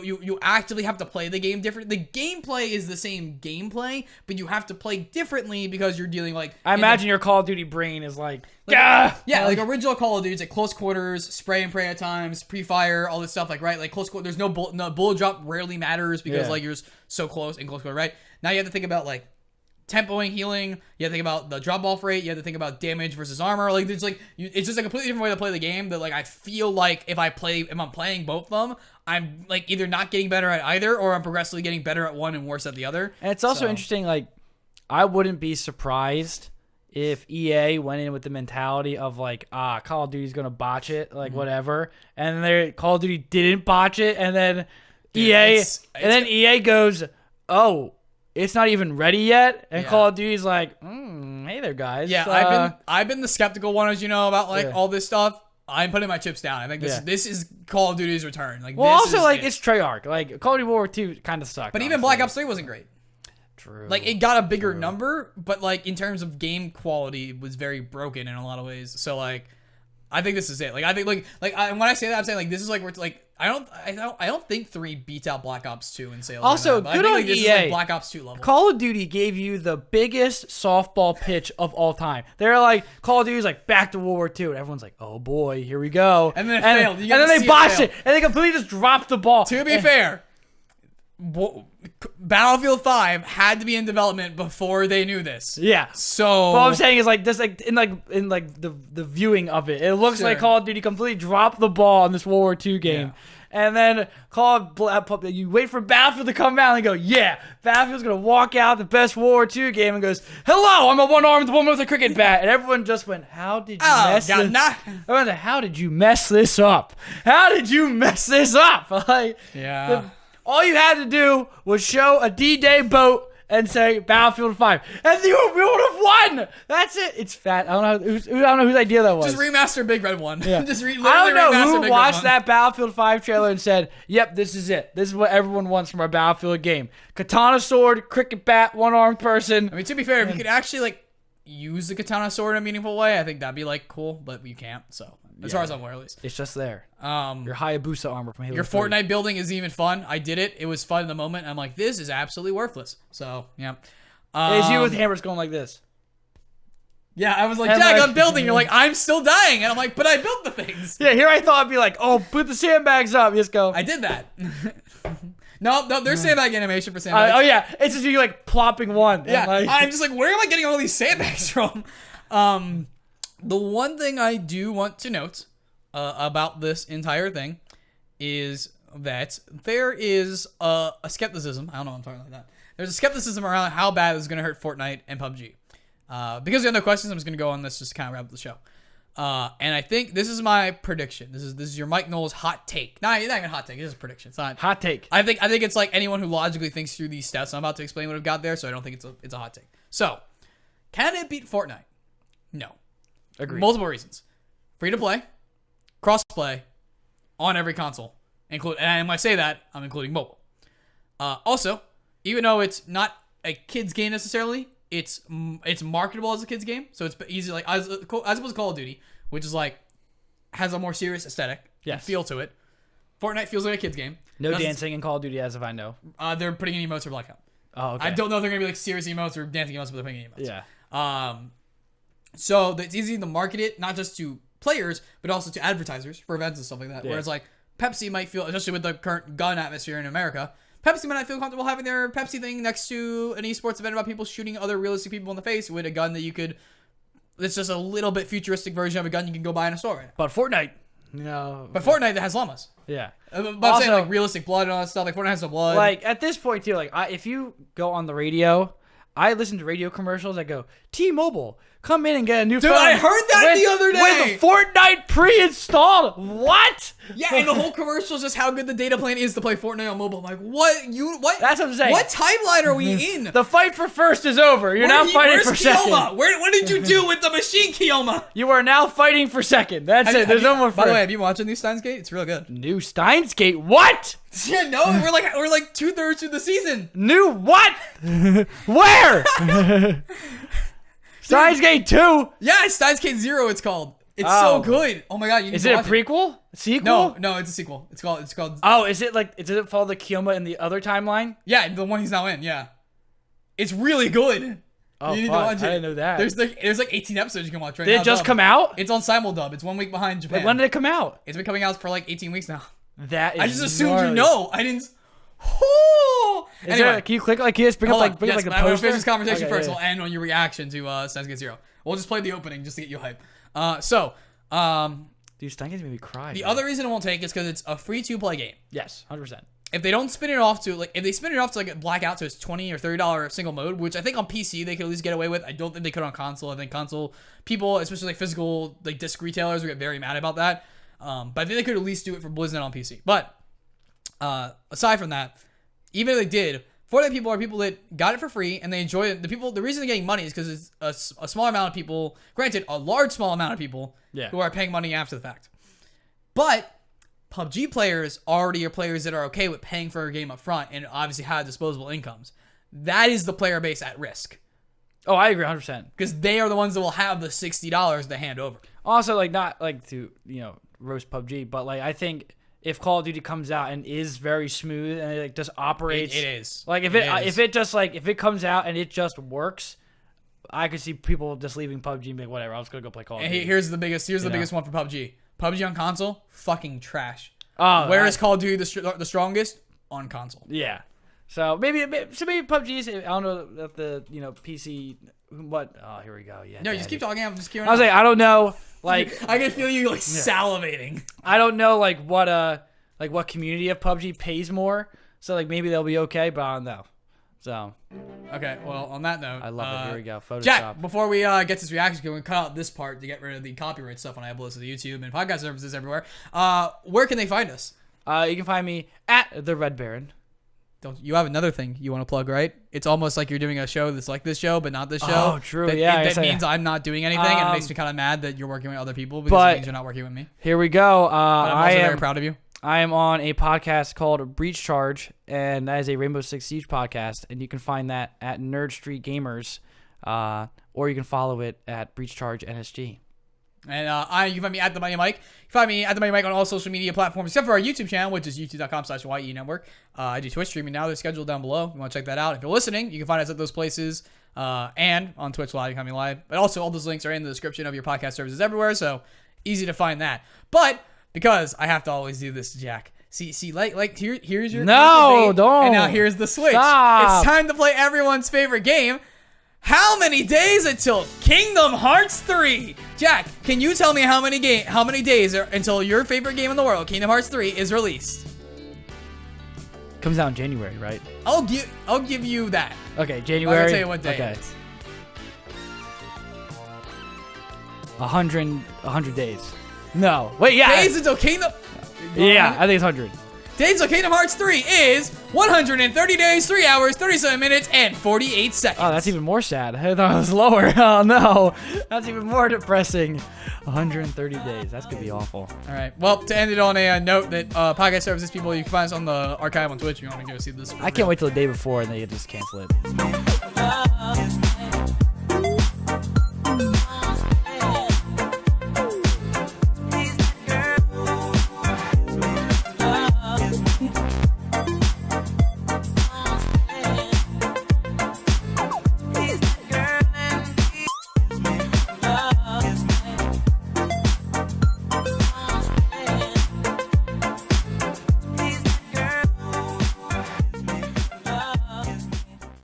you actively have to play the game different. The gameplay is the same gameplay, but you have to play differently because you're dealing like. I imagine your Call of Duty brain is like like original Call of Duty, it's like close quarters, spray and pray at times, pre-fire, all this stuff, like right, like close quarters. There's no bullet drop rarely matters because like you're so close and close quarter, right? Now you have to think about like tempoing, healing. You have to think about the drop off rate. You have to think about damage versus armor. Like there's like it's just a completely different way to play the game. That like I feel like if I'm playing both of them, I'm like either not getting better at either, or I'm progressively getting better at one and worse at the other. And it's also interesting. Like I wouldn't be surprised if EA went in with the mentality of like, Call of Duty's gonna botch it, like whatever, and their Call of Duty didn't botch it, and then EA goes, oh, it's not even ready yet, and Call of Duty's like, hey there, guys. Yeah, I've been the skeptical one, as you know, about like all this stuff. I'm putting my chips down. I think this is Call of Duty's return. Like, well, also like it's Treyarch. Like Call of Duty World War II kind of sucked. But even Black Ops 3 wasn't great. True. Like it got a bigger number, but like in terms of game quality, it was very broken in a lot of ways. So like, I think this is it. Like I think when I say that, I'm saying like this is like we're like I don't think 3 beats out Black Ops 2 in sales. Also, right, good on this EA. is like Black Ops 2 level. Call of Duty gave you the biggest softball pitch of all time. They're like, Call of Duty's like back to World War II, and everyone's like, oh boy, here we go. And then it failed. And then they botched it, and they completely just dropped the ball. To be fair, Battlefield 5 had to be in development before they knew this. Yeah. So what I'm saying is like this, like in the viewing of it, it looks like Call of Duty completely dropped the ball in this World War II game. And then you wait for Battlefield to come out and go, yeah, Battlefield's gonna walk out the best World War II game and goes, hello, I'm a one-armed woman with a cricket bat, and everyone just went, how did you mess this? Everyone said, how did you mess this up? How did you mess this up? Like, all you had to do was show a D-Day boat and say Battlefield 5, and we would have won. That's it. It's fat. I don't know whose idea that was. Just remaster Big Red One. Yeah. I don't know who watched that Battlefield 5 trailer and said, "Yep, this is it. This is what everyone wants from our Battlefield game: katana sword, cricket bat, one-armed person." I mean, to be fair, if you could actually like use the katana sword in a meaningful way, I think that'd be like cool, but you can't. So as far as I'm aware, at least it's just there. Your Hayabusa armor from Halo. Your 3. Fortnite building is even fun. I did it. It was fun in the moment. I'm like, this is absolutely worthless. So yeah. It's you with hammers going like this. Yeah, I was like, Jack, I'm building. You're like, I'm still dying. And I'm like, but I built the things. Yeah, here I thought I'd be like, oh, put the sandbags up. Just go. I did that. No, there's sandbag animation for sandbags. Oh, yeah. It's just you, like, plopping one. Yeah, like, I'm just like, where am I getting all these sandbags from? The one thing I do want to note about this entire thing is that there is a skepticism. I don't know why I'm talking like that. There's a skepticism around how bad it's going to hurt Fortnite and PUBG. Because we have no questions, I'm just going to go on this just to kind of wrap up the show. And I think this is my prediction. This is your Mike Knowles hot take. Nah, not even hot take. It's just a prediction. It's not hot take. I think it's like anyone who logically thinks through these steps I'm about to explain what I've got there. So I don't think it's a hot take. So, can it beat Fortnite? No. Agreed. Multiple reasons. Free to play, cross play, on every console. And when I say that, I'm including mobile. Also, even though it's not a kid's game necessarily, it's marketable as a kid's game, so it's easy, like as opposed to Call of Duty, which is like has a more serious aesthetic and feel to it. Fortnite feels like a kid's game. No dancing in Call of Duty, as if I know. They're putting in emotes for Blackout. Oh, okay. I don't know if they're gonna be like serious emotes or dancing emotes, but they're putting in emotes. Yeah. So it's easy to market it not just to players but also to advertisers for events and stuff like that. Yeah. Whereas like Pepsi might feel, especially with the current gun atmosphere in America, Pepsi might not feel comfortable having their Pepsi thing next to an esports event about people shooting other realistic people in the face with a gun that you could. It's just a little bit futuristic version of a gun you can go buy in a store. But Fortnite, But Fortnite that has llamas. Yeah. But I'm saying like realistic blood and all that stuff. Like Fortnite has some blood. Like at this point too, like if you go on the radio, I listen to radio commercials that go T-Mobile. Come in and get a new phone. Dude, I heard that the other day. With Fortnite pre-installed. What? Yeah, and the whole commercial is just how good the data plan is to play Fortnite on mobile. I'm like, what? That's what I'm saying. What timeline are we in? The fight for first is over. You're now fighting for second. What did you do with the machine, Kioma? You are now fighting for second. That's it. There's no more. By the way, have you watched New Steins Gate? It's real good. New Steins Gate? What? Yeah, no, we're like 2/3 through the season. New what? Where? Steins Gate 2? Yeah, Steins Gate 0 it's called. It's so good. Oh my god, you need Is to it a watch prequel? Sequel? No, it's a sequel. It's called Oh, is it like does it follow the Kioma in the other timeline? Yeah, the one he's now in, yeah. It's really good. Oh, you need fuck. to watch it. I didn't know that. There's like 18 episodes you can watch right now. Did it just come out? It's on simuldub. It's 1 week behind Japan. Like, when did it come out? It's been coming out for like 18 weeks now. That is I just assumed gnarly. you know. I didn't. Anyway, can you click like this? Bring up like the poster. I'm gonna finish this conversation first. Yeah. We'll end on your reaction to Steins Gate 0. We'll just play the opening just to get you hype. Dude, Steins Gate made me cry. The other reason it won't take is because it's a free to play game. Yes, 100%. If they don't spin it off to if they spin it off to like Blackout, so it's $20 or $30 single mode, which I think on PC they could at least get away with. I don't think they could on console. I think console people, especially like physical like disc retailers, would get very mad about that. But I think they could at least do it for BlizzNet on PC. But aside from that, even if they did, Fortnite people are people that got it for free and they enjoy it. The reason they're getting money is because it's a small amount of people. Granted, a large small amount of people who are paying money after the fact. But PUBG players already are players that are okay with paying for a game up front and obviously have disposable incomes. That is the player base at risk. Oh, I agree 100%. Because they are the ones that will have the $60 to hand over. Also, like not like to roast PUBG, but like I think if Call of Duty comes out and is very smooth and it like just operates, it is like if it comes out and it just works, I could see people just leaving PUBG and be like, whatever, I'm just gonna go play Call of Duty. Here's the biggest one for PUBG. PUBG on console, fucking trash. Oh, Where is Call of Duty the strongest? On console. Yeah. So maybe PUBG's. I don't know that the PC. What? Oh, here we go. Yeah. No, just keep talking. I'm just curious. I was like, I don't know. Like, I can feel you like salivating. I don't know what community of PUBG pays more. So like maybe they'll be okay, but I don't know. So. Okay. Well, on that note, I love it. Here we go. Photoshop. Jack, before we get to this reaction, can we cut out this part to get rid of the copyright stuff when I upload to the YouTube and podcast services everywhere? Where can they find us? You can find me at the Red Baron. You have another thing you want to plug, right? It's almost like you're doing a show that's like this show, but not this show. Oh, true. That means I'm not doing anything, and it makes me kind of mad that you're working with other people because it means you're not working with me. Here we go. But I'm also very proud of you. I am on a podcast called Breach Charge, and that is a Rainbow Six Siege podcast, and you can find that at Nerd Street Gamers, or you can follow it at Breach Charge NSG. And you can find me at The Mighty Mike. You can find me at The Mighty Mike on all social media platforms, except for our YouTube channel, which is youtube.com/YE Network. I do Twitch streaming now. They're scheduled down below. If you want to check that out. If you're listening, you can find us at those places. And on Twitch Live, you can find me live. But also, all those links are in the description of your podcast services everywhere, so easy to find that. But because I have to always do this, Jack. See, like here's your no, don't. And now here's the switch. Stop. It's time to play everyone's favorite game. How many days until Kingdom Hearts 3? Jack, can you tell me how many days until your favorite game in the world, Kingdom Hearts 3, is released? Comes out in January, right? I'll give you that. Okay, January. I'll tell you what day it is. 100 days. No. Wait, yeah. Days until Kingdom... Yeah, I think it's 100. Days until Kingdom Hearts 3 is 130 days, 3 hours, 37 minutes, and 48 seconds. Oh, that's even more sad. I thought it was lower. Oh, no. That's even more depressing. 130 days. That's going to be awful. All right. Well, to end it on a note that podcast services people, you can find us on the archive on Twitch if you want to go see this. I can't wait till the day before and they just cancel it.